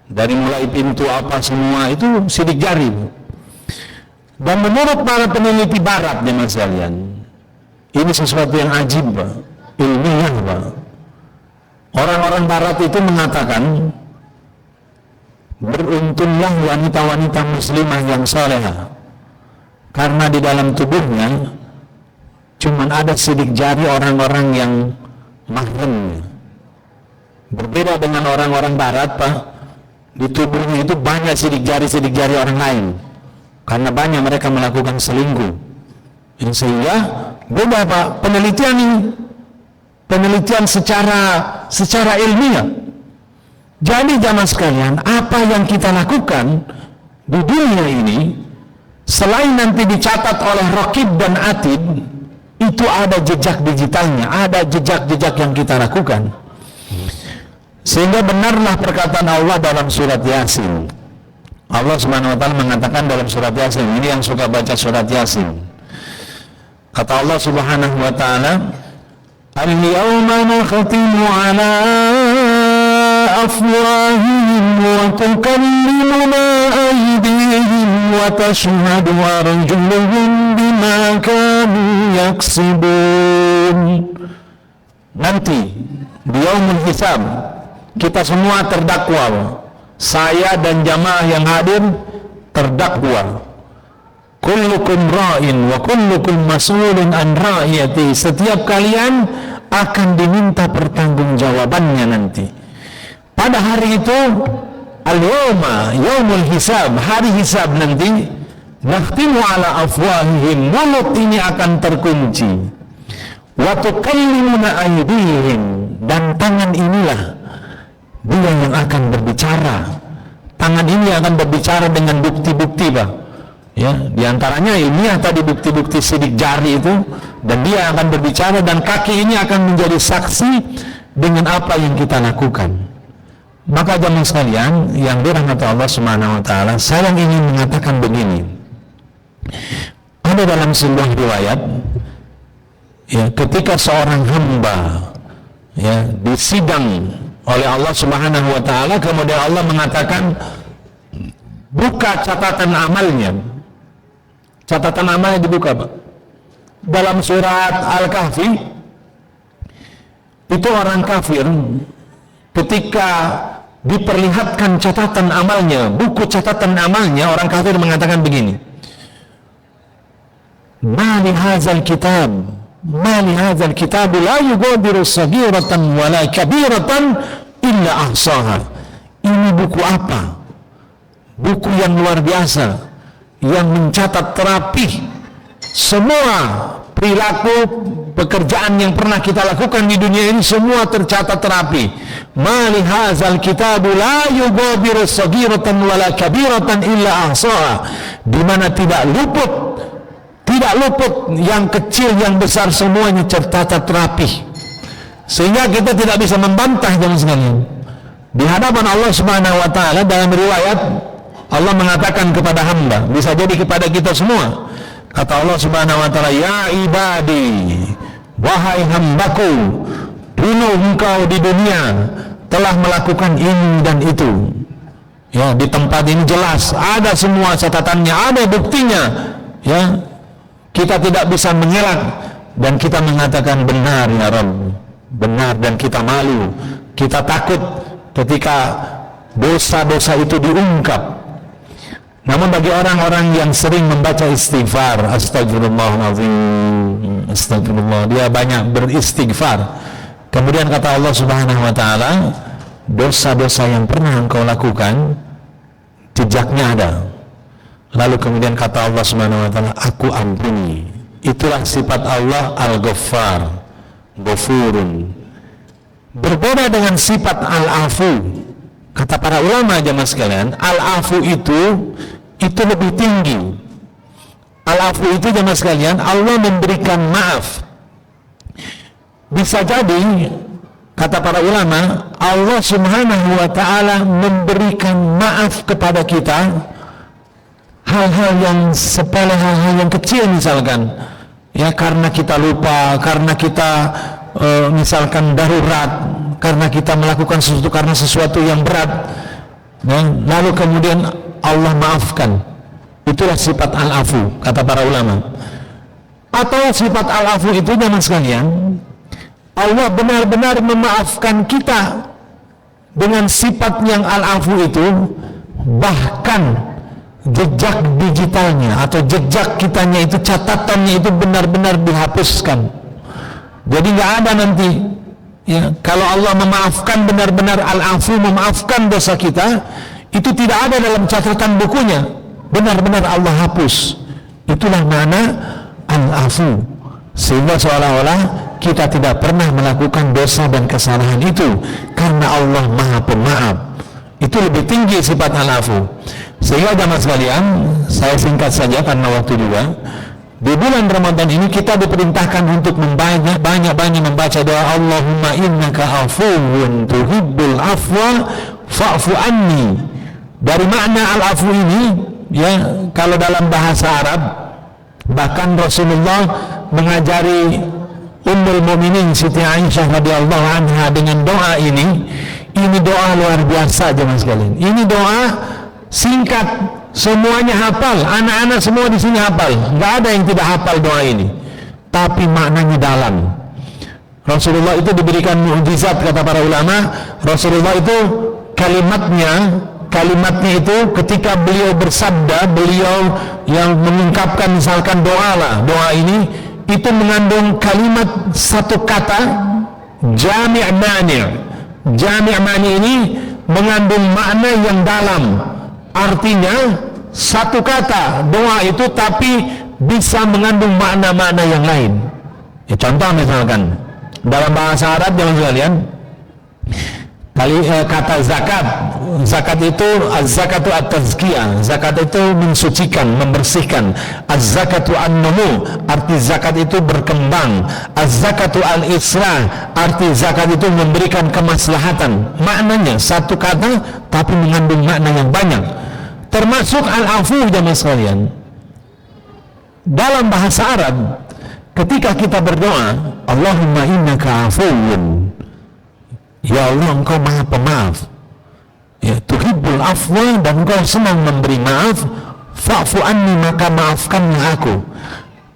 dari mulai pintu apa semua itu sidik jari. Dan menurut para peneliti barat, jemaah sekalian, ini sesuatu yang ajib, Pak, ilmiah, Pak. Orang-orang barat itu mengatakan, beruntunglah wanita-wanita muslimah yang salehah, karena di dalam tubuhnya cuman ada sidik jari orang-orang yang mahramnya. Berbeda dengan orang-orang barat, Pak, di tubuhnya itu banyak sidik jari orang lain, karena banyak mereka melakukan selingkuh. Sehingga beberapa penelitian ini, penelitian secara ilmiah. Jadi jamaah sekalian, apa yang kita lakukan di dunia ini, selain nanti dicatat oleh Raqib dan Atid, itu ada jejak digitalnya, ada jejak-jejak yang kita lakukan. Sehingga benarlah perkataan Allah dalam surat Yasin. Allah Subhanahu wa taala mengatakan dalam surat Yasin, ini yang suka baca surat Yasin. Kata Allah Subhanahu wa taala, "Al-yawma nakhtimu 'ala afwahihim wa tukallimuna aydihim wa tashhadu arjuluhum bima kanu yaksibun." Nanti di yaumul hisab kita semua terdakwa, saya dan jamaah yang hadir terdakwa. Kullukum ra'in wa kullukum mas'ulun an ra'iyati. Setiap kalian akan diminta pertanggungjawabannya nanti. Pada hari itu, al-yawma, yaumul hisab, hari hisab nanti, nakhtimu ala afwahihim, mulut ini akan terkunci. Wa tukallimuna aydihim, dan tangan inilah dia yang akan berbicara. Tangan ini akan berbicara dengan bukti-bukti, Pak. Ya, diantaranya ilmiah tadi, bukti-bukti sidik jari itu, dan dia akan berbicara, dan kaki ini akan menjadi saksi dengan apa yang kita lakukan. Maka jemaah sekalian yang dirahmati Allah Subhanahu wa taala, saya ingin mengatakan begini. Ada dalam sebuah riwayat, ya, ketika seorang hamba, ya, disidang oleh Allah Subhanahu wa taala, kemudian Allah mengatakan, buka catatan amalnya. Catatan amalnya dibuka, Pak. Dalam surat Al-Kahfi, itu orang kafir ketika diperlihatkan catatan amalnya, buku catatan amalnya, orang kafir mengatakan begini, "Ma li hadzal kitab, ma li hadzal kitab la yughadiru saghiratan wala kabiratan illa ahsaha." Ini buku apa? Buku yang luar biasa, yang mencatat terapi semua perilaku pekerjaan yang pernah kita lakukan di dunia ini, semua tercatat terapi. Ma li hadzal kitabu la yughadiru saghiratan wala kabiratan illa ahsaha, di mana tidak luput yang kecil yang besar, semuanya tercatat rapi, sehingga kita tidak bisa membantah jemaah sekalian di hadapan Allah Subhanahu wa taala. Dalam riwayat Allah mengatakan kepada hamba, bisa jadi kepada kita semua, kata Allah Subhanahu wa taala, "Ya ibadi, wahai hambaku, dulu engkau di dunia telah melakukan ini dan itu." Ya, di tempat ini jelas ada semua catatannya, ada buktinya. Ya, kita tidak bisa mengelak, dan kita mengatakan benar ya Rabb, benar, dan kita malu, kita takut ketika dosa-dosa itu diungkap. Namun bagi orang-orang yang sering membaca istighfar, astagfirullahaladzim, astagfirullah, dia banyak beristighfar, kemudian kata Allah Subhanahu wa taala, dosa-dosa yang pernah engkau lakukan jejaknya ada. Lalu kemudian kata Allah Subhanahu wa taala, aku ampuni. Itulah sifat Allah Al-Ghaffar, Ghafurun. Berbeda dengan sifat Al-Afu. Kata para ulama jemaah sekalian, Al-Afu itu lebih tinggi. Al-Afu itu jemaah sekalian, Allah memberikan maaf. Bisa jadi, kata para ulama, Allah Subhanahu wa taala memberikan maaf kepada kita hal-hal yang sepele, hal-hal yang kecil misalkan, ya, karena kita lupa, karena kita misalkan darurat, karena kita melakukan sesuatu karena sesuatu yang berat, ya, lalu kemudian Allah maafkan. Itulah sifat Al-Afu, kata para ulama. Atau sifat Al-Afu itu jemaah sekalian, Allah benar-benar memaafkan kita dengan sifat yang Al-Afu itu, bahkan jejak digitalnya atau jejak kitanya itu, catatannya itu benar-benar dihapuskan. Jadi nggak ada nanti, ya, kalau Allah memaafkan benar-benar Al-Afu, memaafkan dosa kita, itu tidak ada dalam catatan bukunya, benar-benar Allah hapus. Itulah makna al-afu, sehingga seolah-olah kita tidak pernah melakukan dosa dan kesalahan itu karena Allah Maha Pemaaf. Itu lebih tinggi sifat al-afu. Sehingga jamaah sekalian, saya singkat saja karena waktu juga. Di bulan Ramadan ini kita diperintahkan untuk banyak-banyak membaca doa Allahumma innaka afuwun tuhibbul afwa fa'fu anni. Dari makna al-afu ini, ya, kalau dalam bahasa Arab, bahkan Rasulullah mengajari Ummul Mukminin Siti Aisyah radhiyallahu anha dengan doa ini doa luar biasa jemaah sekalian. Ini doa singkat, semuanya hafal, anak-anak semua di sini hafal, nggak ada yang tidak hafal doa ini, tapi maknanya dalam. Rasulullah itu diberikan mukjizat, kata para ulama. Rasulullah itu kalimatnya itu ketika beliau bersabda, beliau yang mengungkapkan misalkan doa ini itu mengandung kalimat satu kata jami' mani'. Jami' mani ini mengandung makna yang dalam. Artinya satu kata doa itu tapi bisa mengandung makna-makna yang lain. Ya, contoh misalkan dalam bahasa Arab jangan sekalian, kata zakat itu az-zakatu at-tazkiyah, zakat itu mensucikan, membersihkan. Az-zakatu an-numu, arti zakat itu berkembang. Az-zakatu al-islah, arti zakat itu memberikan kemaslahatan. Maknanya satu kata tapi mengandung makna yang banyak. Termasuk al-afu jamaah sekalian. Dalam bahasa Arab, ketika kita berdoa Allahumma innaka afuwun, ya Allah engkau Maha Pemaaf, ya, tuhibbul afwa, dan engkau senang memberi maaf, fa'fu anni, maka maafkanlah aku.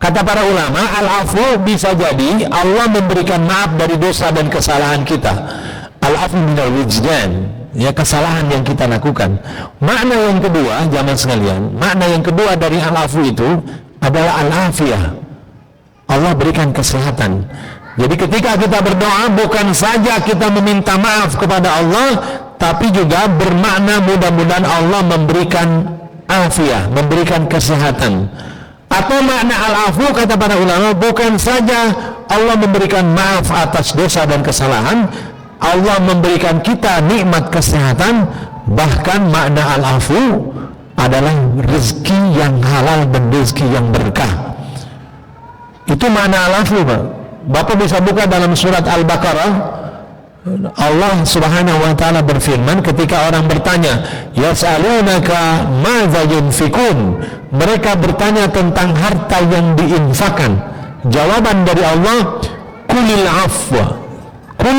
Kata para ulama, al-afu bisa jadi Allah memberikan maaf dari dosa dan kesalahan kita. Al-afu minal wijdan, ya, kesalahan yang kita lakukan. Makna yang kedua jamaah sekalian, makna yang kedua dari al-afu itu adalah al-afiyah, Allah berikan kesehatan. Jadi ketika kita berdoa bukan saja kita meminta maaf kepada Allah, tapi juga bermakna mudah-mudahan Allah memberikan afiah, memberikan kesehatan. Atau makna al-afu kata para ulama, bukan saja Allah memberikan maaf atas dosa dan kesalahan, Allah memberikan kita nikmat kesehatan. Bahkan makna al-afu adalah rezeki yang halal dan rezeki yang berkah. Itu makna al-afu, Pak. Bapak bisa buka dalam surat Al-Baqarah. Allah Subhanahu wa taala berfirman ketika orang bertanya, yas'alunaka madza yunfikun, mereka bertanya tentang harta yang diinfakkan. Jawaban dari Allah, kulil afwa, kul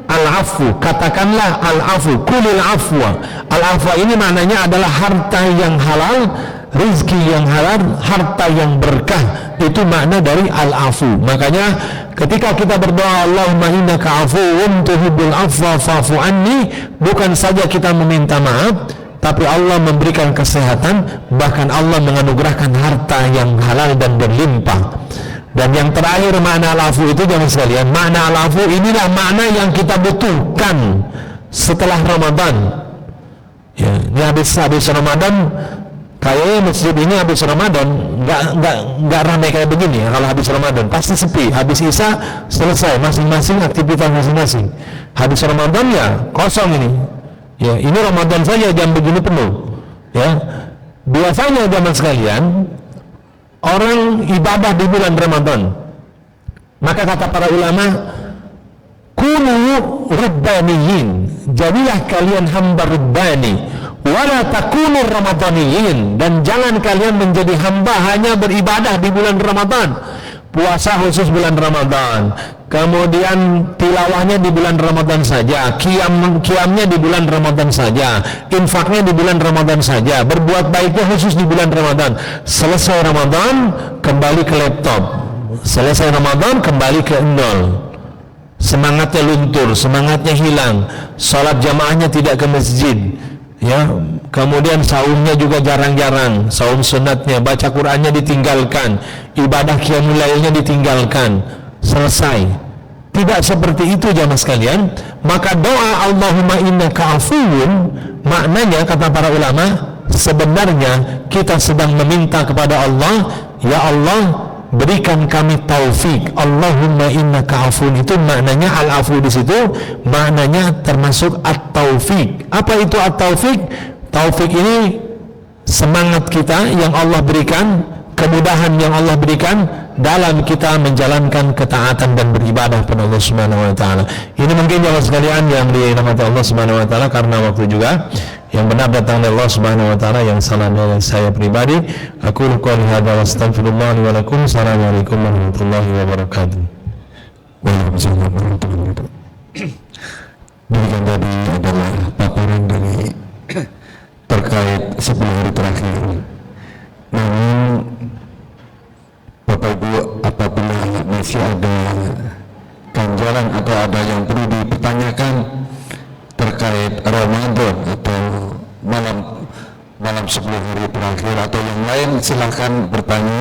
al-afu, katakanlah al-afu, kulil afwa. Al-afwa ini maknanya adalah harta yang halal, rezeki yang halal, harta yang berkah. Itu makna dari al-afu. Makanya ketika kita berdoa Allahumma innaka afuwun tuhibbul afwa fa'fu anni, bukan saja kita meminta maaf, tapi Allah memberikan kesehatan, bahkan Allah menganugerahkan harta yang halal dan berlimpah. Dan yang terakhir makna al-afu itu jangan sekalian, makna al-afu inilah makna yang kita butuhkan setelah Ramadan. Ya, ini habis Ramadan, kayaknya masjid ini habis Ramadan nggak ramai kayak begini ya. Kalau habis Ramadan pasti sepi. Habis Isya selesai, masing-masing aktivitas masing-masing. Habis Ramadan ya kosong ini. Ya, ini Ramadan saja jam begini penuh. Ya, biasanya zaman sekalian orang ibadah di bulan Ramadan. Maka kata para ulama, kunu rabbaniyin, jadilah kalian hamba rabbani, wala takunu ramadaniyin, dan jangan kalian menjadi hamba hanya beribadah di bulan Ramadan. Puasa khusus bulan Ramadan, kemudian tilawahnya di bulan Ramadan saja, qiyamnya di bulan Ramadan saja, infaknya di bulan Ramadan saja, berbuat baiknya khusus di bulan Ramadan. Selesai Ramadan kembali ke laptop, selesai Ramadan kembali ke nol. Semangatnya luntur, semangatnya hilang, sholat jamaahnya tidak ke masjid, ya, kemudian saumnya juga jarang-jarang, saum sunatnya, baca Qur'annya ditinggalkan, ibadah qiyamul lailnya ditinggalkan. Selesai, tidak seperti itu jamaah sekalian. Maka doa Allahumma innaka afuwun, maknanya kata para ulama, sebenarnya kita sedang meminta kepada Allah, ya Allah berikan kami taufik. Allahumma innaka afuwun itu maknanya al-afu di situ maknanya termasuk at-taufik. Apa itu at-taufik? Taufik ini semangat kita yang Allah berikan, kemudahan yang Allah berikan dalam kita menjalankan ketaatan dan beribadah kepada Allah Subhanahu wa taala. Ini mungkin jamaah sekalian yang dirahmati Allah Subhanahu wa taala, karena waktu juga yang benar datang dari Allah Subhanahu wa taala, yang salah dari saya pribadi. Aku qouli hadza wa astaghfirullah li wa lakum. Assalamualaikum warahmatullahi wabarakatuh. Waalaikumsalam warahmatullahi wabarakatuh. Demikian tadi adalah paparan dari terkait 10 hari terakhir. Namun Bapak Ibu, apabila masih ada ganjalan atau ada yang perlu dipertanyakan terkait Ramadan atau malam 10 hari terakhir atau yang lain, silahkan bertanya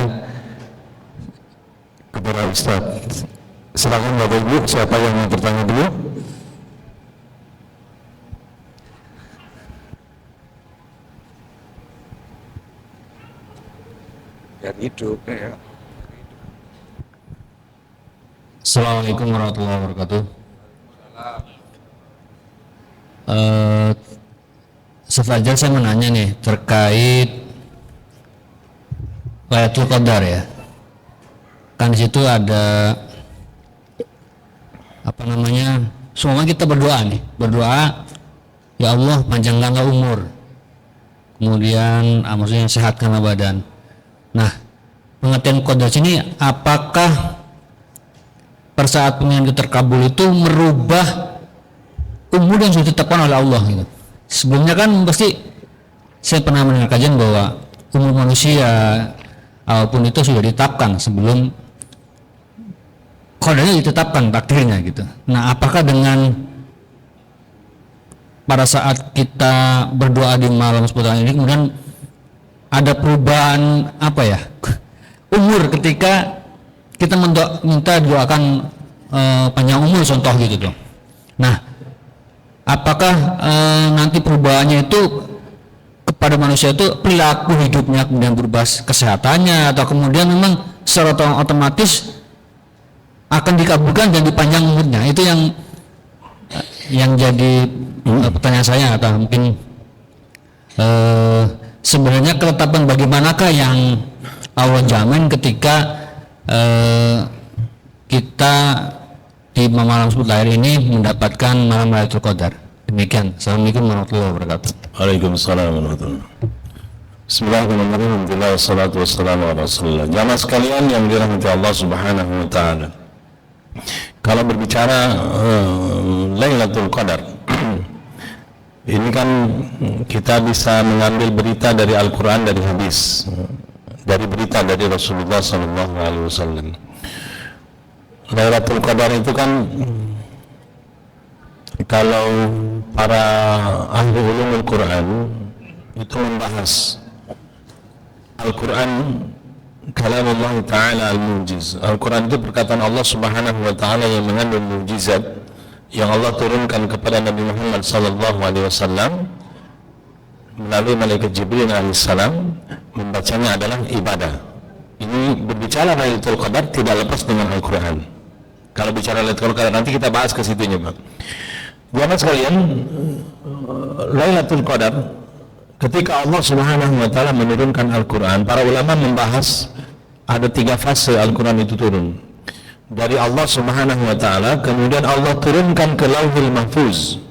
kepada Ustaz. Silakan Bapak Ibu, siapa yang mau bertanya dulu? Yang hidup ya. Assalamualaikum warahmatullahi wabarakatuh. Sefajar saya menanya nih terkait Lailatul Qadar ya. Kan di situ ada apa namanya? Semua kita berdoa nih, berdoa ya Allah panjangkanlah umur, kemudian maksudnya sehatkanlah badan. Nah, pengertian qadar sini apakah pada saat pengen terkabul itu merubah umur yang sudah ditetapkan oleh Allah gitu. Sebelumnya kan pasti saya pernah mendengar kajian bahwa umur manusia apapun itu sudah ditetapkan sebelum qadarnya ditetapkan, takdirnya gitu. Nah, apakah dengan pada saat kita berdoa di malam 10 hari ini kemudian ada perubahan apa ya umur ketika kita minta doakan panjang umur contoh gitu tuh. Nah, apakah nanti perubahannya itu kepada manusia itu perilaku hidupnya kemudian berubah kesehatannya, atau kemudian memang secara otomatis akan dikabulkan dan dipanjang umurnya? Itu yang jadi pertanyaan saya. Atau mungkin sebenarnya ketetapan bagaimanakah yang Allah jamin ketika kita di malam 10 hari ini mendapatkan malam Lailatul Qadar. Demikian. Assalamualaikum warahmatullahi wabarakatuh. Waalaikumsalam warahmatullahi wabarakatuh. Bismillahirrahmanirrahim. Alhamdulillah wassalatu wassalamu ala Rasulillah. Jamaah sekalian yang dirahmati Allah Subhanahu wa taala. Kalau berbicara Lailatul Qadar, ini kan kita bisa mengambil berita dari Al-Qur'an, dari hadis, dari berita dari Rasulullah sallallahu alaihi wasallam. Lailatul Qadar itu kan kalau para ahli ulumul Quran itu membahas Al-Quran kalamullah ta'ala al-mujiz. Al-Quran itu perkataan Allah Subhanahu wa ta'ala yang mengandung mujizat yang Allah turunkan kepada Nabi Muhammad sallallahu alaihi wasallam melalui malaikat Jibril alaihissalam. Membacanya adalah ibadah. Ini berbicara Lailatul Qadar tidak lepas dengan Al-Quran. Kalau bicara Lailatul Qadar nanti kita bahas ke situnya, Pak. Jamaah sekalian, Lailatul Qadar ketika Allah Subhanahu wa taala menurunkan Al-Quran, para ulama membahas ada 3 fase Al-Quran itu turun. Dari Allah Subhanahu wa taala, kemudian Allah turunkan ke Lauhul Mahfuz.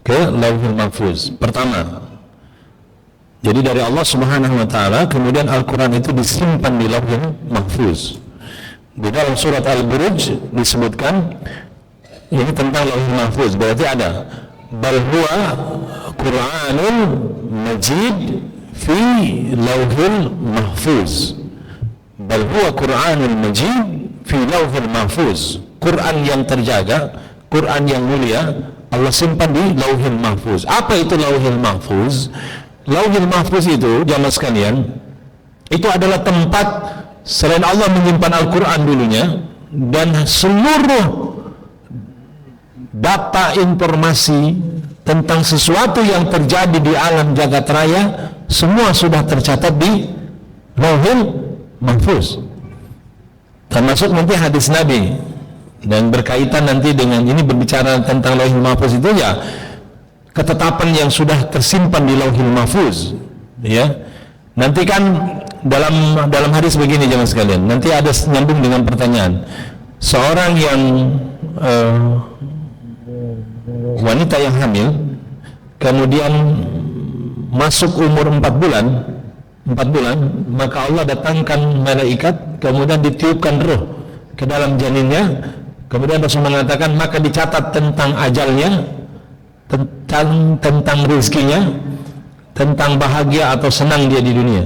Ke Lauhul Mahfuz. Pertama. Jadi dari Allah Subhanahu wa taala, kemudian Al-Quran itu disimpan di Lauhul Mahfuz. Di dalam surat Al-Buruj disebutkan ini tentang Lauhul Mahfuz, berarti ada bal huwa Qur'anun Majid fi Lauhul Mahfuz. Bal huwa Qur'anun Majid fi Lauhul Mahfuz. Quran yang terjaga, Quran yang mulia, Allah simpan di Lauhul Mahfuz. Apa itu Lauhul Mahfuz? Lauhul Mahfuz itu, jamaah sekalian, itu adalah tempat selain Allah menyimpan Al-Quran dulunya, dan seluruh data informasi tentang sesuatu yang terjadi di alam jagat raya semua sudah tercatat di Lauhul Mahfuz, termasuk nanti hadis Nabi. Dan berkaitan nanti dengan ini, berbicara tentang Lauhul Mahfuz itu ya ketetapan yang sudah tersimpan di Lauhul Mahfuz, ya. Nanti kan dalam hadis begini jemaah sekalian, nanti ada nyambung dengan pertanyaan seorang yang wanita yang hamil kemudian masuk umur 4 bulan, maka Allah datangkan malaikat kemudian ditiupkan roh ke dalam janinnya, kemudian Rasul mengatakan maka dicatat tentang ajalnya, tentang rezekinya, tentang bahagia atau senang dia di dunia.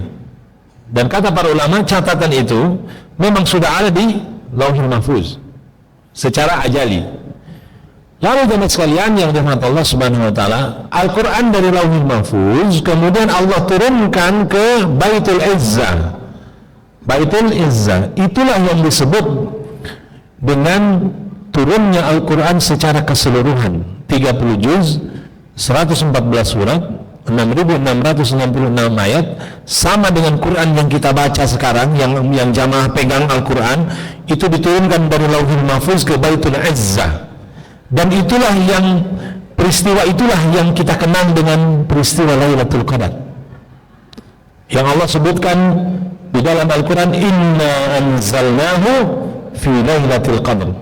Dan kata para ulama, catatan itu memang sudah ada di Lauhul Mahfuz secara ajali. Lalu jemaah sekalian yang dirahmati Allah Subhanahu wa taala, Al-Qur'an dari Lauhul Mahfuz kemudian Allah turunkan ke Baitul Izzah. Baitul Izzah itulah yang disebut dengan turunnya Al-Qur'an secara keseluruhan, 30 juz, 114 surat, 6.666 ayat, sama dengan Quran yang kita baca sekarang, yang jamaah pegang Al-Quran, itu diturunkan dari Lauhul Mahfuz ke Baitul Izzah. Dan itulah peristiwa itulah yang kita kenal dengan peristiwa Lailatul Qadar, yang Allah sebutkan di dalam Al-Quran, inna anzalnahu fi Lailatul Qadr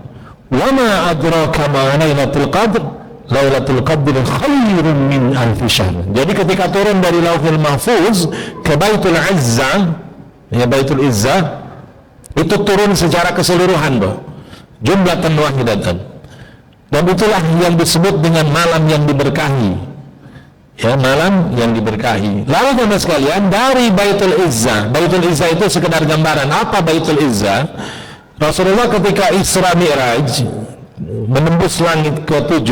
wa ma adraka ma Lailatul Qadr Lailatul Qadr khairun min alfi syahr. Jadi ketika turun dari Lauhul Mahfuz ke Baitul Izzah, ya Baitul Izzah itu turun secara keseluruhan, jumlatan wahidatan. Dan itulah yang disebut dengan malam yang diberkahi. Ya, malam yang diberkahi. Lalu teman sekalian, dari Baitul Izzah itu sekedar gambaran apa Baitul Izzah. Rasulullah ketika Isra Mi'raj menembus langit ke-7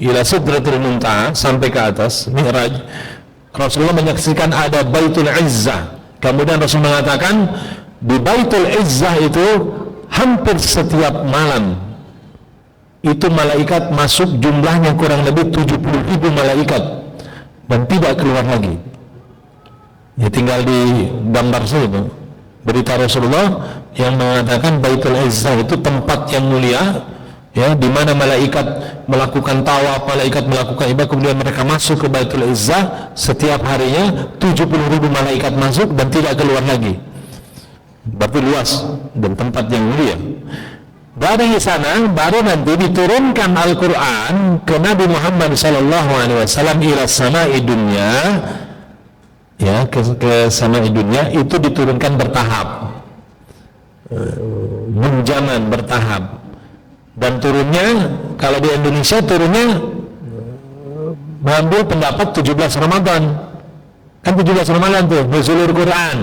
ila Sidratul Muntaha sampai ke atas Mi'raj, Rasulullah menyaksikan ada Baitul Izzah. Kemudian Rasul mengatakan di Baitul Izzah itu hampir setiap malam itu malaikat masuk, jumlahnya kurang lebih 70.000 malaikat dan tidak keluar lagi. Ya tinggal di gambar saja berita Rasulullah yang mengatakan Baitul Izzah itu tempat yang mulia, ya, di mana malaikat melakukan tawaf, malaikat melakukan ibadah, kemudian mereka masuk ke Baitul Izzah setiap harinya 70.000 malaikat masuk dan tidak keluar lagi. Berarti luas dan tempat yang mulia. Dari sana baru nanti diturunkan Al-Quran ke Nabi Muhammad SAW ila sama'i dunya, ya, ke sama'i dunya itu diturunkan bertahap, menjaman bertahap. Dan turunnya, kalau di Indonesia turunnya mengambil pendapat 17 Ramadan. Kan 17 Ramadan tuh nuzulul Quran.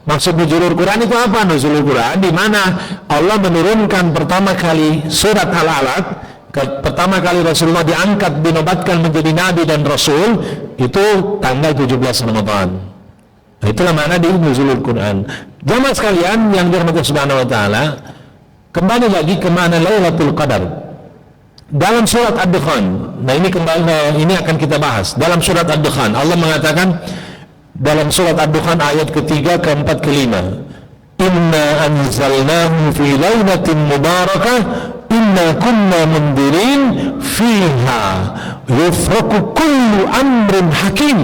Maksud nuzulul Quran itu apa? Nuzulul Quran di mana Allah menurunkan pertama kali surat Al-Alaq, pertama kali Rasulullah diangkat, dinobatkan menjadi nabi dan rasul, itu tanggal 17 Ramadan. Nah, itulah makna di nuzulul Quran. Jamaah sekalian yang dirahmati Subhanahu wa taala, kembali lagi ke makna Lailatul Qadar dalam surat Ad-Dukhan. Nah, ini akan kita bahas. Dalam surat Ad-Dukhan Allah mengatakan dalam surat Ad-Dukhan ayat ketiga, keempat, kelima, inna anzalnahu fi lailatin mubarakah inna kunna mundirin fiha yufraku kullu amrin hakim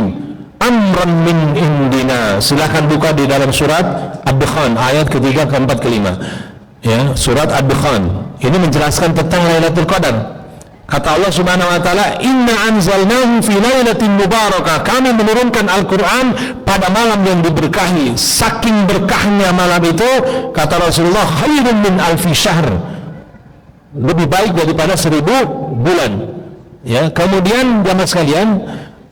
amran min indina. Silakan buka di dalam surat Ad-Dukhan ayat ketiga, keempat, kelima, ya, surat Ad-Dukhan. Ini menjelaskan tentang Lailatul Qadar. Kata Allah Subhanahu wa taala, inna anzalnahu fi lailatin mubarakah, kami menurunkan Al-Qur'an pada malam yang diberkahi. Saking berkahnya malam itu, kata Rasulullah, khairun min alfi syahr, lebih baik daripada 1000 bulan. Ya, kemudian jamaah sekalian,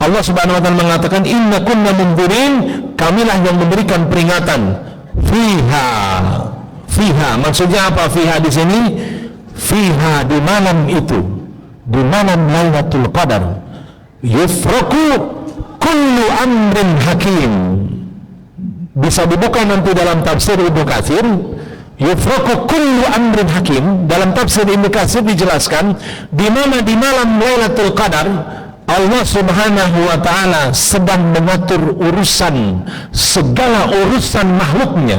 Allah Subhanahu wa taala mengatakan, inna kunna mundirin, kamilah yang memberikan peringatan. Fiha, maksudnya apa fiha di sini? Fiha, di malam itu, di malam Lailatul Qadar, yufraku kullu amrin hakim. Bisa dibuka nanti dalam tafsir Ibnu Katsir, yufraqu kullu amrin hakim. Dalam tafsir Ibnu Katsir dijelaskan di mana di malam Lailatul Qadar Allah Subhanahu wa taala sedang mengatur urusan segala urusan makhluknya,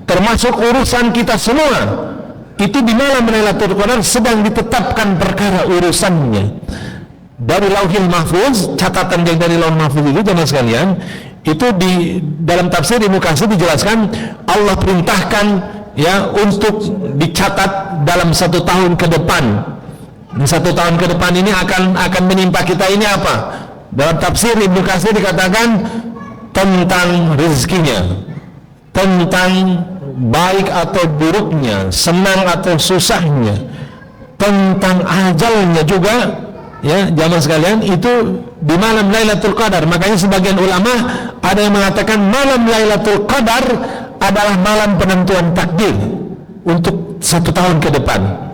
termasuk urusan kita semua. Itu di malam Lailatul Qadar sedang ditetapkan perkara urusannya. Dari Lauhil Mahfuz, catatan yang dari Lauhil Mahfuz itu jemaah sekalian, itu di dalam tafsir Ibnu Katsir dijelaskan Allah perintahkan ya untuk dicatat dalam 1 tahun ke depan. 1 tahun ke depan ini akan menimpa kita ini apa? Dalam tafsir Ibnu Katsir dikatakan tentang rezekinya, tentang baik atau buruknya, senang atau susahnya, tentang ajalnya juga. Ya, jamaah sekalian, itu di malam Lailatul Qadar. Makanya sebagian ulama ada yang mengatakan malam Lailatul Qadar adalah malam penentuan takdir untuk 1 tahun ke depan.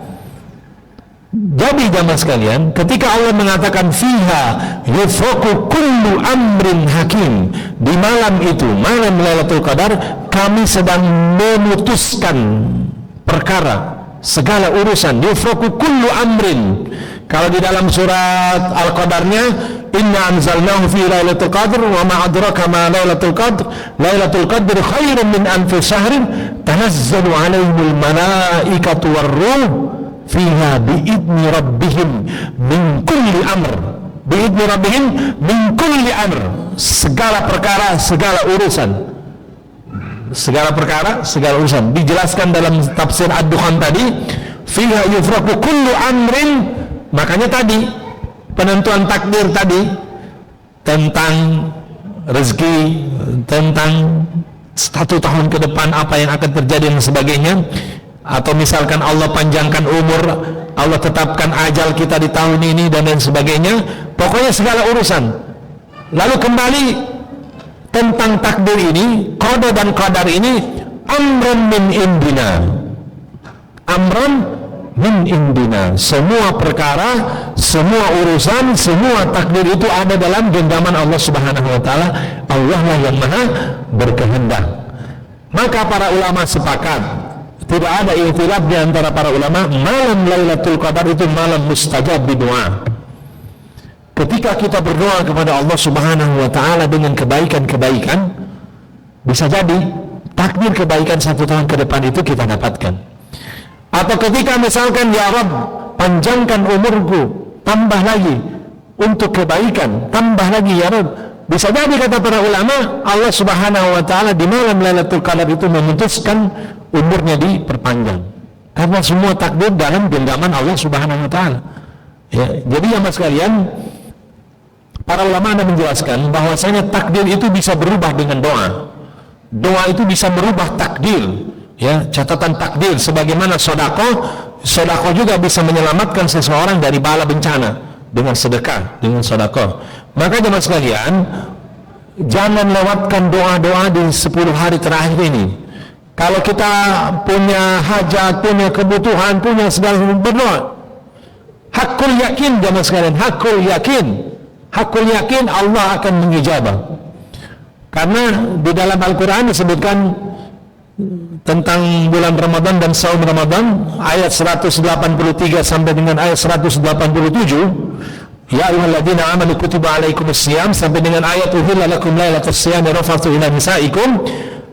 Jadi jamaah sekalian, ketika Allah mengatakan fiha yufraqu kullu amrin hakim, di malam itu, malam Lailatul Qadar, kami sedang memutuskan perkara, segala urusan. Yufraqu kullu amrin. Kalau di dalam surat Al-Qadarnya, inna anzalnahu fi lailatul qadr wa ma adraka ma lailatul qadr, lailatul qadr khairun min alfi syahrin tanazzalu alaihimul malaikatu warruh fiha biidni rabbihim min kulli amr. Biidni rabbihim min kulli amr. Segala perkara, segala urusan. Segala perkara, segala urusan. Dijelaskan dalam tafsir Ad-Dukhan tadi, fiha yufraqu kullu amrin. Makanya tadi penentuan takdir tadi tentang rezeki, tentang 1 tahun ke depan apa yang akan terjadi dan sebagainya, atau misalkan Allah panjangkan umur, Allah tetapkan ajal kita di tahun ini dan lain sebagainya, pokoknya segala urusan. Lalu kembali tentang takdir ini, qada dan qadar ini, amrun min indina, amrun min indina. Semua perkara, semua urusan, semua takdir itu ada dalam genggaman Allah Subhanahu wa taala. Allah lah yang maha berkehendak. Maka para ulama sepakat, tidak ada ikhtilaf di antara para ulama, malam Lailatul Qadar itu malam mustajab doa. Ketika kita berdoa kepada Allah Subhanahu wa taala dengan kebaikan-kebaikan, bisa jadi takdir kebaikan 1 tahun ke depan itu kita dapatkan. Atau ketika misalkan, ya Rabb, panjangkan umurku, tambah lagi untuk kebaikan, tambah lagi ya Rabb. Bisa jadi kata para ulama, Allah Subhanahu wa taala di malam Lailatul Qadar itu memutuskan umurnya diperpanjang. Karena semua takdir dalam genggaman Allah Subhanahu wa taala. Ya, jadi jamaah sekalian, para ulama ada menjelaskan bahwasanya takdir itu bisa berubah dengan doa. Doa itu bisa merubah takdir. Ya, catatan takdir sebagaimana sedekah juga bisa menyelamatkan seseorang dari bala bencana dengan sedekah, dengan sedekah. Maka jemaah sekalian, jangan lewatkan doa-doa di 10 hari terakhir ini. Kalau kita punya hajat, punya kebutuhan, punya segala berdoa. Hakul yakin jemaah sekalian, hakul yakin Allah akan mengijabah. Karena di dalam Al-Quran disebutkan tentang bulan Ramadan dan saum Ramadan, ayat 183 sampai dengan ayat 187, ya ayyuhalladzina amanu kutiba alaikumus syiyam, sampai dengan ayat uhilla lakum lailatus syiyami rafathu ila nisaikum.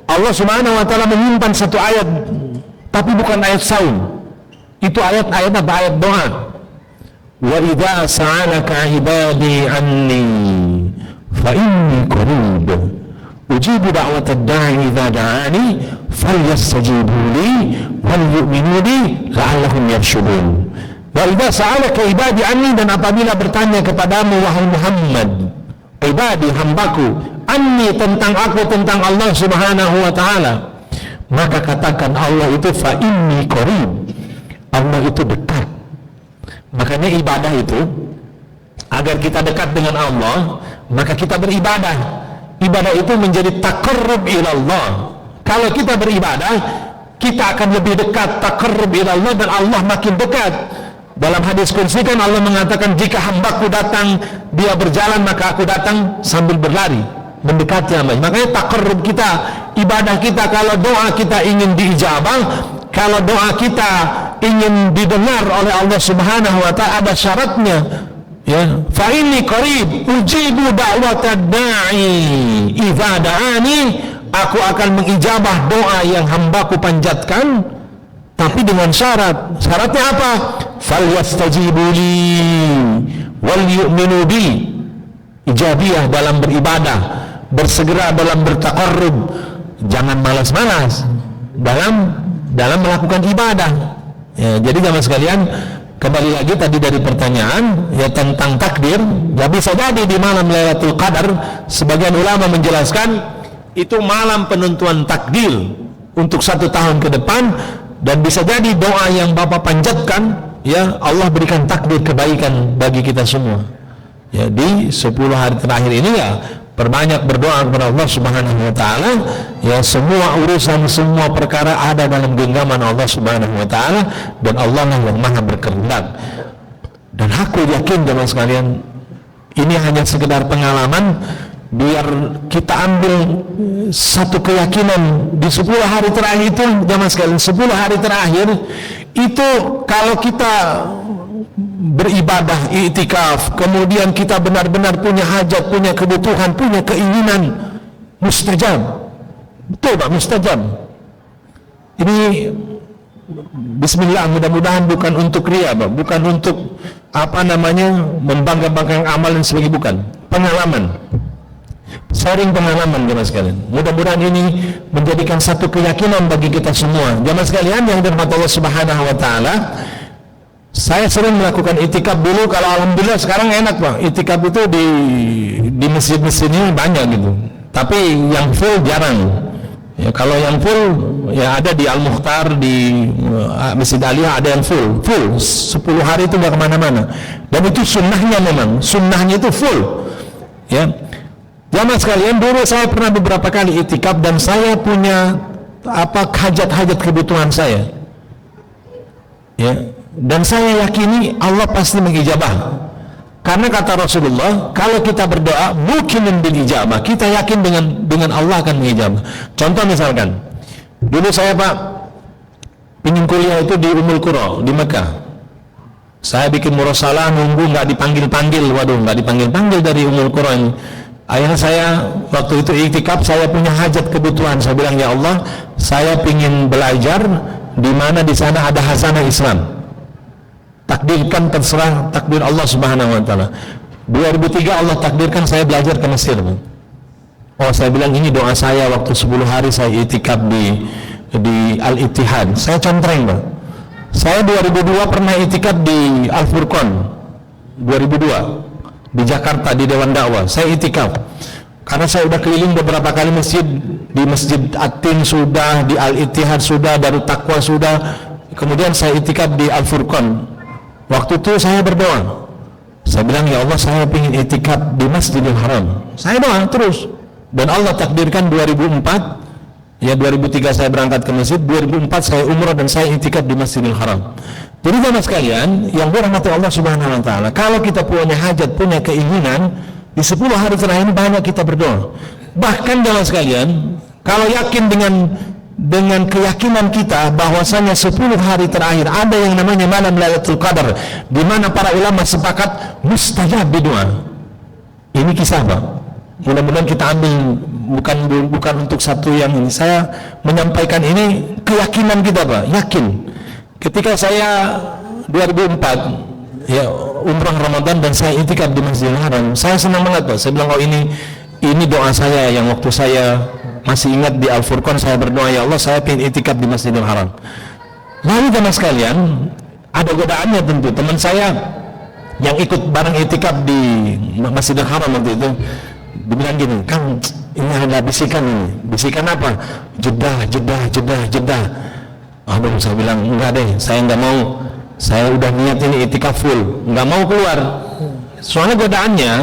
Allah Subhanahu wa taala menyimpan satu ayat, tapi bukan ayat saum. Itu ayat-ayat apa? Ayat doa. Wa idza sa'alaka ibadi anni fa inni qarib ujibu da'watad da'i idza da'ani falyastajibu li wal yu'minu bi la'allahum yarshudun. Wa idza sa'alaka ibadi anni, dan apabila bertanya kepadamu wahai Muhammad, ibadi, hambaku, anni, tentang aku, tentang Allah Subhanahu wa taala, maka katakan Allah itu fa inni qarib, Allah itu dekat. Makanya ibadah itu, agar kita dekat dengan Allah, maka kita beribadah. Ibadah itu menjadi taqarrub ilallah. Kalau kita beribadah, kita akan lebih dekat, taqarrub ilallah, dan Allah makin dekat. Dalam hadis qudsi kan Allah mengatakan, jika hambaku datang, dia berjalan, maka aku datang sambil berlari, mendekati hamba. Makanya taqarrub kita, ibadah kita, kalau doa kita ingin diijabah, kalau doa kita ingin didengar oleh Allah Subhanahu wa taala ada syaratnya. Ya, fa inni qarib ujibu da'watad da'i idza da'ani, aku akan mengijabah doa yang hambaku panjatkan, tapi dengan syarat. Syaratnya apa? Falyastajibu li wal yu'minu bi. Ijabiyah dalam beribadah, bersegera dalam bertaqarrub, jangan malas-malas dalam melakukan ibadah. Ya, jadi jamaah sekalian, kembali lagi tadi dari pertanyaan ya tentang takdir. Ya bisa jadi di malam Lailatul Qadar, sebagian ulama menjelaskan itu malam penentuan takdir untuk 1 tahun ke depan, dan bisa jadi doa yang Bapak panjatkan ya Allah berikan takdir kebaikan bagi kita semua. Ya di 10 hari terakhir ini ya perbanyak berdoa kepada Allah Subhanahu wa taala, ya semua urusan, semua perkara ada dalam genggaman Allah Subhanahu wa taala, dan Allah lah yang Maha berkehendak. Dan aku yakin jemaah sekalian, ini hanya sekedar pengalaman, biar kita ambil satu keyakinan di 10 hari terakhir itu jemaah sekalian. 10 hari terakhir itu kalau kita beribadah, i'tikaf, kemudian kita benar-benar punya hajat, punya kebutuhan, punya keinginan, mustajab. Betul Pak, mustajab. Ini bismillah, mudah-mudahan bukan untuk riya Pak, bukan untuk membangga-banggakan amalan sebagai, bukan. Pengalaman, sharing pengalaman jemaah sekalian. Mudah-mudahan ini menjadikan satu keyakinan bagi kita semua. Jemaah sekalian yang dirahmati Allah Subhanahu wa taala, saya sering melakukan itikaf dulu. Kalau alhamdulillah sekarang enak Pak, itikaf itu di masjid-masjid ini banyak gitu, tapi yang full jarang. Ya, kalau yang full ya ada di Al-Mukhtar, di Masjid Aliyah ada yang full 10 hari itu nggak kemana-mana, dan itu sunnahnya, memang sunnahnya itu full. Ya, jamaah sekalian, dulu saya pernah beberapa kali itikaf dan saya punya hajat-hajat kebutuhan saya. Ya, dan saya yakini Allah pasti mengijabah, karena kata Rasulullah, kalau kita berdoa mungkin bil ijabah, kita yakin dengan Allah akan mengijabah. Contoh misalkan, dulu saya Pak ingin kuliah itu di Ummul Qura di Mekah. Saya bikin murasalah, nunggu nggak dipanggil-panggil, nggak dipanggil-panggil dari Ummul Qura ini. Akhirnya saya waktu itu iktikaf, saya punya hajat kebutuhan. Saya bilang, ya Allah, saya ingin belajar di mana di sana ada hasanah Islam. Takdirkan, terserah takdir Allah Subhanahu wa taala. 2003 Allah takdirkan saya belajar ke Mesir. Oh, saya bilang ini doa saya waktu 10 hari saya itikaf di Al-Ittihad. Saya contreng Pak. Saya 2002 pernah itikaf di Al-Furqan. 2002 di Jakarta di Dewan Dakwah. Saya itikaf. Karena saya udah keliling beberapa kali masjid, di Masjid Atin sudah, di Al-Ittihad sudah, Darut Taqwa sudah. Kemudian saya itikaf di Al-Furqan. Waktu itu saya berdoa, saya bilang, ya Allah, saya ingin itikaf di Masjidil Haram. Saya doa terus, dan Allah takdirkan 2004, ya 2003 saya berangkat ke masjid, 2004 saya umrah dan saya itikaf di Masjidil Haram. Jadi jemaah sekalian yang dirahmati Allah Subhanahu wa taala, kalau kita punya hajat, punya keinginan, di 10 hari terakhir ini banyak kita berdoa. Bahkan jemaah sekalian, kalau yakin dengan keyakinan kita bahwasanya 10 hari terakhir ada yang namanya malam Lailatul Qadar, di mana para ulama sepakat mustajab doa. Ini kisah Pak. Mudah-mudahan kita ambil bukan untuk satu yang ini. Saya menyampaikan ini keyakinan kita Pak, yakin. Ketika saya 2004 ya umrah Ramadan dan saya itikaf di Masjidil Haram, saya senang banget Pak. Saya bilang, oh ini doa saya yang waktu saya masih ingat di Al-Furqan, saya berdoa, ya Allah, saya ingin itikaf di Masjidil Haram. Lalu jemaah sekalian, ada godaannya tentu. Teman saya yang ikut bareng itikaf di Masjidil Haram waktu itu dibilang gini, Kang, ini ada bisikan ini. Bisikan apa? Jeddah. Aduh, saya bilang, enggak deh, saya enggak mau. Saya udah niat ini itikaf full, enggak mau keluar. Soalnya godaannya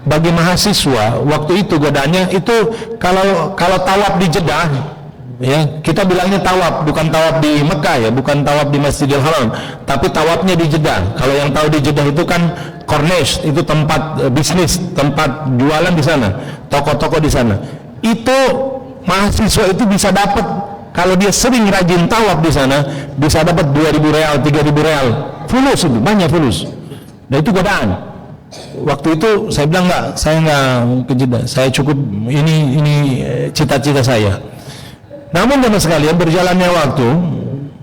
bagi mahasiswa waktu itu, godaannya itu kalau tawaf di Jeddah, ya kita bilangnya tawaf, bukan tawaf di Mekah ya, bukan tawaf di Masjidil Haram, tapi tawafnya di Jeddah. Kalau yang tahu di Jeddah itu kan Corniche, itu tempat bisnis, tempat jualan di sana, toko-toko di sana. Itu mahasiswa itu bisa dapat kalau dia sering rajin tawaf di sana, bisa dapat 2.000 real, 3.000 real. Fulus itu, banyak fulus. Nah itu godaan. Waktu itu saya bilang enggak, saya enggak ke Jeddah. Saya cukup ini cita-cita saya. Namun teman sekalian, berjalannya waktu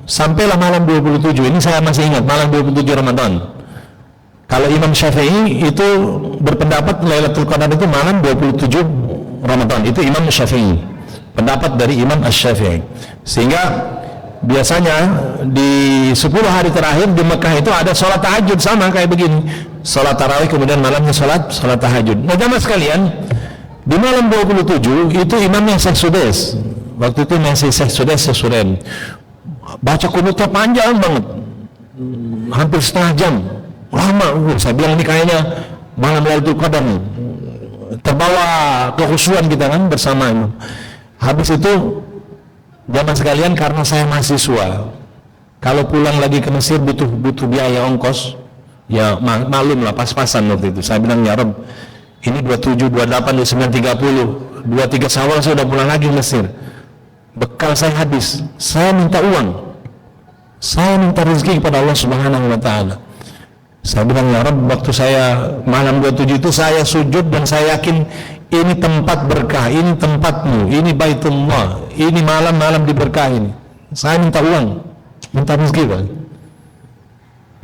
sampailah malam 27. Ini saya masih ingat, malam 27 Ramadan. Kalau Imam Syafi'i itu berpendapat Lailatul Qadar itu malam 27 Ramadan. Itu Imam Syafi'i. Pendapat dari Imam Asy-Syafi'i. Sehingga biasanya di 10 hari terakhir di Mekah itu ada sholat tahajud sama kayak begini. Sholat tarawih kemudian malamnya sholat tahajud. Nah jamaah sekalian, di malam 27 itu imamnya Syekh Sudais. Waktu itu masih Syekh Sudais Syekh baca kunutnya panjang banget, hampir setengah jam, lama. Saya bilang ini kayaknya malam Lailatul Qadar nih. Terbawa kekhusyuan kita kan bersama imam. Habis itu jamaah sekalian, karena saya mahasiswa, kalau pulang lagi ke Mesir butuh biaya ongkos, ya maklum lah, pas-pasan waktu itu. Saya bilang, ya Rob, ini 27, 28, 29, 30, 23 Syawal saya udah pulang lagi ke Mesir. Bekal saya habis, saya minta uang, saya minta rezeki kepada Allah Subhanahu wa Ta'ala. Saya bilang, ya Rabb, waktu saya malam 27 itu saya sujud dan saya yakin ini tempat berkah, ini tempatmu, ini Baitullah, ini malam-malam diberkah ini. Saya minta uang, minta rezeki, Pak.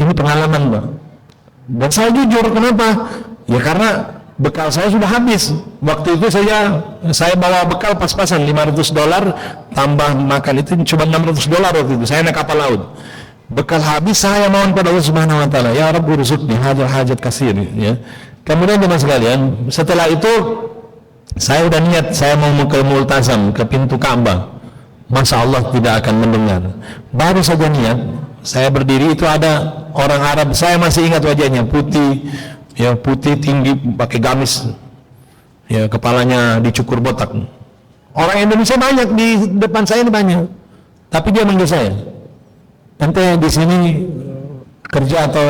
Ini pengalaman, Pak. Dan saya jujur, kenapa? Ya karena bekal saya sudah habis. Waktu itu saya bawa bekal pas-pasan $500 tambah makan itu cuma $600 waktu itu. Saya naik kapal laut. Bekal habis, saya mohon pada Allah Subhanahu wa Ta'ala, ya Rabb urzuqni hajat kasir, ya. Kemudian teman sekalian, setelah itu saya udah niat saya mau ke Multazam, ke pintu Ka'bah. Masya Allah tidak akan mendengar. Baru saja niat, saya berdiri, itu ada orang Arab, saya masih ingat wajahnya, putih, ya putih tinggi, pakai gamis, ya kepalanya dicukur botak. Orang Indonesia banyak di depan saya, ini banyak, tapi dia manggil saya, ente di sini kerja atau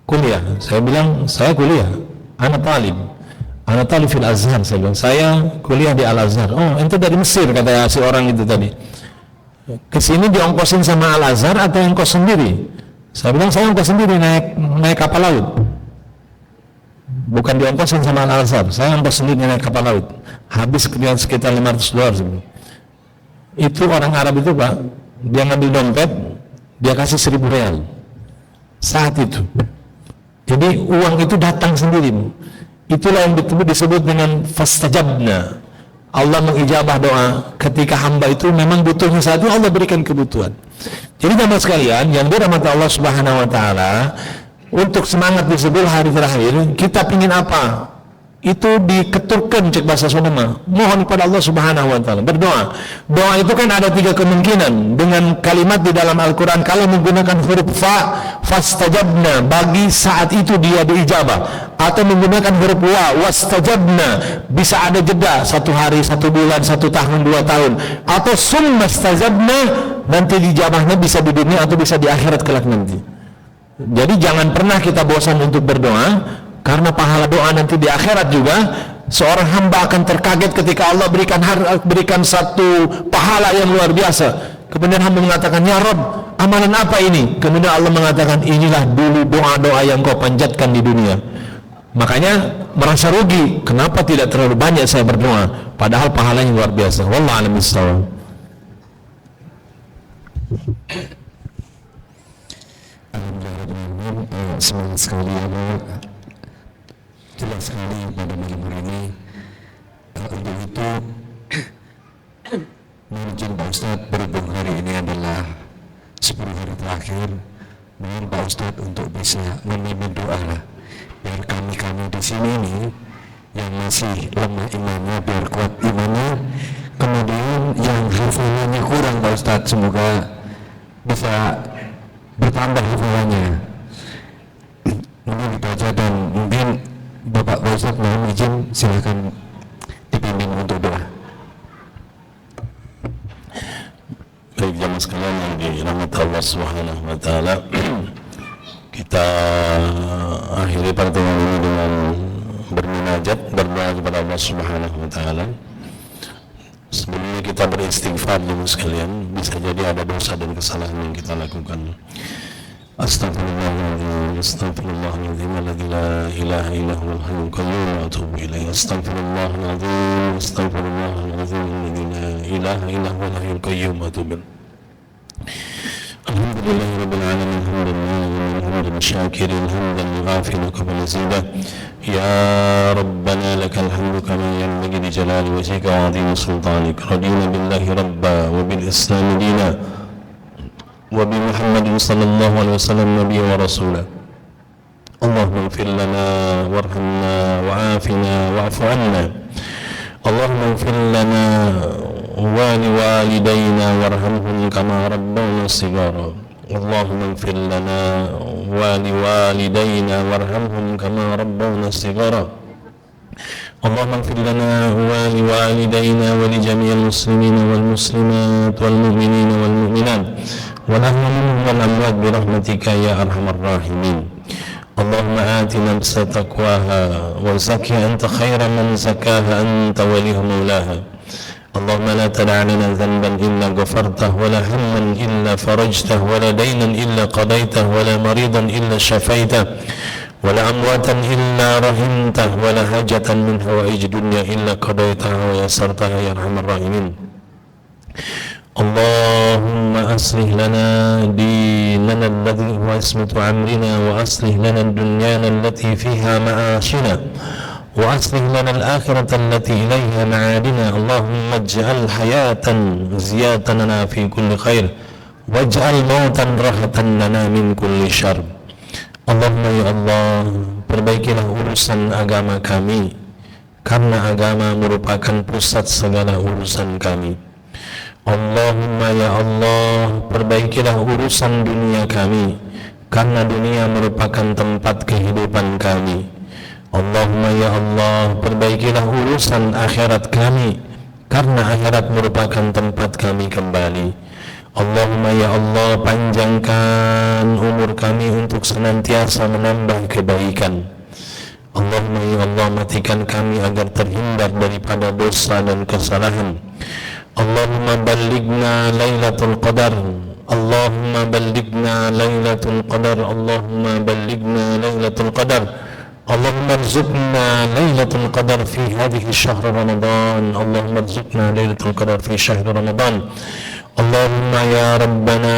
kuliah? Saya bilang saya kuliah, anak talib fil Azhar. Saya bilang saya kuliah di Al Azhar. Oh, ente dari Mesir, kata si orang itu tadi. Kesini diongkosin sama Al Azhar atau ongkos sendiri? Saya bilang saya ongkos sendiri, naik kapal laut. Bukan diongkosin sama Al Azhar, saya ongkos sendiri naik kapal laut. Habis sekitar $500. Itu orang Arab itu, Pak, dia ngambil dompet, dia kasih 1.000 real saat itu. Jadi uang itu datang sendiri. Itulah yang disebut dengan fastajabna. Allah mengijabah doa ketika hamba itu memang butuhnya saat itu, Allah berikan kebutuhan. Jadi teman sekalian yang dirahmati Allah Subhanahu wa Ta'ala, untuk semangat di 10 hari terakhir kita pingin apa? Itu diketurkan, cek bahasa Sunda, mohon kepada Allah Subhanahu wa Ta'ala, berdoa. Doa itu kan ada 3 kemungkinan dengan kalimat di dalam Al-Quran. Kalau menggunakan huruf fastajabna, bagi saat itu dia diijabah, atau menggunakan huruf wastajabna, bisa ada jeda 1 hari, 1 bulan, 1 tahun, 2 tahun, atau summastajabna, nanti dijabahnya bisa di dunia atau bisa di akhirat kelak nanti. Jadi jangan pernah kita bosan untuk berdoa, karena pahala doa nanti di akhirat juga. Seorang hamba akan terkaget ketika Allah berikan satu pahala yang luar biasa. Kemudian hamba mengatakan, ya Rabb, amalan apa ini? Kemudian Allah mengatakan, inilah dulu doa-doa yang kau panjatkan di dunia. Makanya merasa rugi, kenapa tidak terlalu banyak saya berdoa, padahal pahalanya luar biasa. Wallahu a'lam bishawab. Semangat sekali ya, jelas sekali pada malam hari ini. Untuk itu mohon Pak Ustadz, berhubung hari ini adalah 10 hari terakhir, mohon Pak Ustadz untuk bisa memimpin doa lah, biar kami di sini nih yang masih lemah imannya biar kuat imannya, kemudian yang hafalannya kurang Pak Ustadz semoga bisa bertambah hafalannya. Mungkin itu aja, dan mungkin Bapak Ustadz mohon izin silakan dipimpin untuk doa. Baik jamaah sekalian yang dirahmati Allah Subhanahu wa Ta'ala, kita akhiri pertemuan ini dengan bermunajat, berdoa kepada Allah Subhanahu wa Ta'ala. Sebelumnya kita beristighfar jemaah sekalian, bisa jadi ada dosa dan kesalahan yang kita lakukan. Astaghfirullahaladzim, astaghfirullahaladzim, alladzi la ilaha illa huwal hayyul qayyum, wa atubu ilaih. Astaghfirullahaladzim, astaghfirullahaladzim, alladzi la ilaha illa huwal hayyul qayyum, wa atubu ilaih. Alhamdulillahi rabbil alamin, hamdan syakirin, hamdan mughafin qabla mazidah. يا ربنا لك الحمد كما ينبغي لجلال وجهك وعظيم سلطانك. رضينا بالله ربا وبالإسلام دينا وبمحمد صلى الله عليه وسلم نبيا ورسولا. اللهم اغفر لنا وارحمنا وعافنا واعف عنا. اللهم اغفر لنا ولوالدينا وارحمهم كما ربونا صغارا. اللهم اغفر لنا ولوالدينا وارحمهم كما ربونا صغارا. اللهم اغفر لنا ولوالدينا ولجميع المسلمين والمسلمات والمؤمنين والمؤمنات والأحياء منهم والأموات برحمتك يا أرحم الراحمين. اللهم آت نفس تقواها وزكها أنت خير من زكاها أنت وليها مولاها. اللهم لا تدع لنا ذنبا إلا غفرته ولا هما إلا فرجته ولا دينا إلا قضيته ولا مريضا إلا شفيته ولا أمواتا إلا رحمته ولا حاجة من حوائج الدنيا إلا قضيتها ويسرتها يا أرحم الراحمين. اللهم أصلح لنا ديننا الذي هو عصمة أمرنا وأصلح لنا دنيانا التي فيها معاشنا وأصلح لنا الآخرة التي إليها معادنا. اللهم اجعل حياة زيادة لنا في كل خير واجعل موتا راحة لنا من كل شر. Allahumma ya Allah, perbaikilah urusan agama kami, karena agama merupakan pusat segala urusan kami. Allahumma ya Allah, perbaikilah urusan dunia kami, karena dunia merupakan tempat kehidupan kami. Allahumma ya Allah, perbaikilah urusan akhirat kami, karena akhirat merupakan tempat kami kembali. Allahumma ya Allah, panjangkan umur kami untuk senantiasa menambah kebaikan. Allahumma ya Allah, matikan kami agar terhindar daripada dosa dan kesalahan. Allahumma ballighna lailatul qadar. Allahumma ballighna lailatul qadar. Allahumma ballighna lailatul qadar. Allahumma arzuqna lailatul qadar fi hadhihi syahr Ramadan. Allahumma arzuqna lailatul qadar fi syahr Ramadan. Allahumma ya Rabbana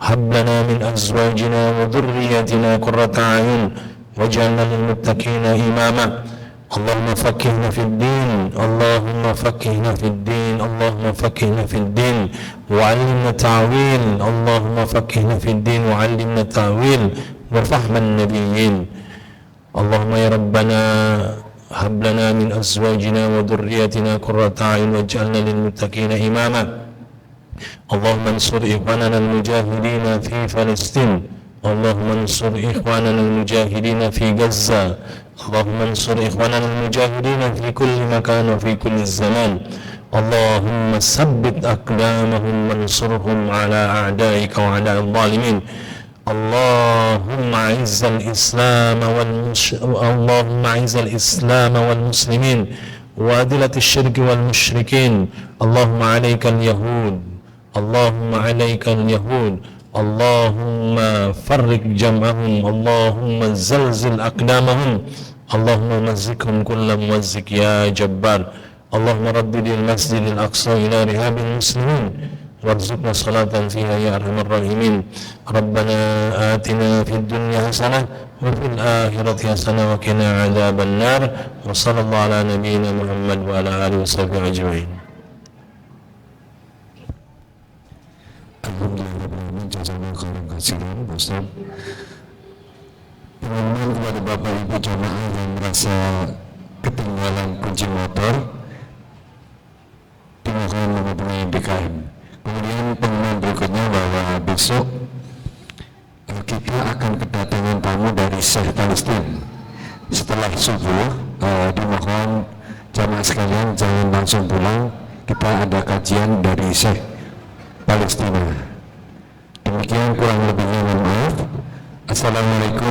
hab lana min azwajina wa dhurriyyatina qurrata a'yun waj'alna lil muttaqina imama. Allahumma faqihna fid din. Allahumma faqihna fid din. Allahumma faqihna fid din wa 'allimna ta'wil. Allahumma faqihna fid din wa 'allimna ta'wil wa fahman nabiyyin. Allahumma ya Rabbana hab lana min azwajina wa dhurriyyatina qurrata a'yun waj'alna lil muttaqina imama. Allahumma ansur ikhwanana al-mujahidin fi Palestin. Allahumma ansur ikhwanana al-mujahidin fi Gaza. Allahumma ansur ikhwanana al-mujahidin fi kulli makan wa fi kulli zaman. Allahumma sabbit aqdamahum wansurhum ala a'daika wa ala al-zalimin. Allahumma a'izzal Islam wal muslimin wa adilatil syirki wal musyrikin. Allahumma alaikal yahud. Allahumma alaikal yahud. Allahumma farriq jam'ahum. Allahumma zalzil aqdamahum. Allahumma mazzikhum kulla muwazzik ya jabbar. Allahumma raddidil masjidil aqsa ila rihabil muslimin warzuqna salatan fiha ya arhamar rahimin. Rabbana atina fid dunya hasanah wa fil akhirati hasanah wa qina adzaban nar. Wa sallallahu ala nabiyyina Muhammad wa ala alihi washabbihi ajma'in. Alhamdulillah, jazakallahu khairan Ustaz. Pengumuman kepada Bapak Ibu jamaah yang merasa ketinggalan kunci motor, dimohon menghubungi DKM. Kemudian pengumuman berikutnya bahwa besok kita akan kedatangan tamu dari Syekh Palestina. Setelah subuh, dimohon jamaah sekalian jangan langsung pulang. Kita ada kajian dari Syekh Palestina. Demikian kurang lebihnya mohon maaf. Assalamualaikum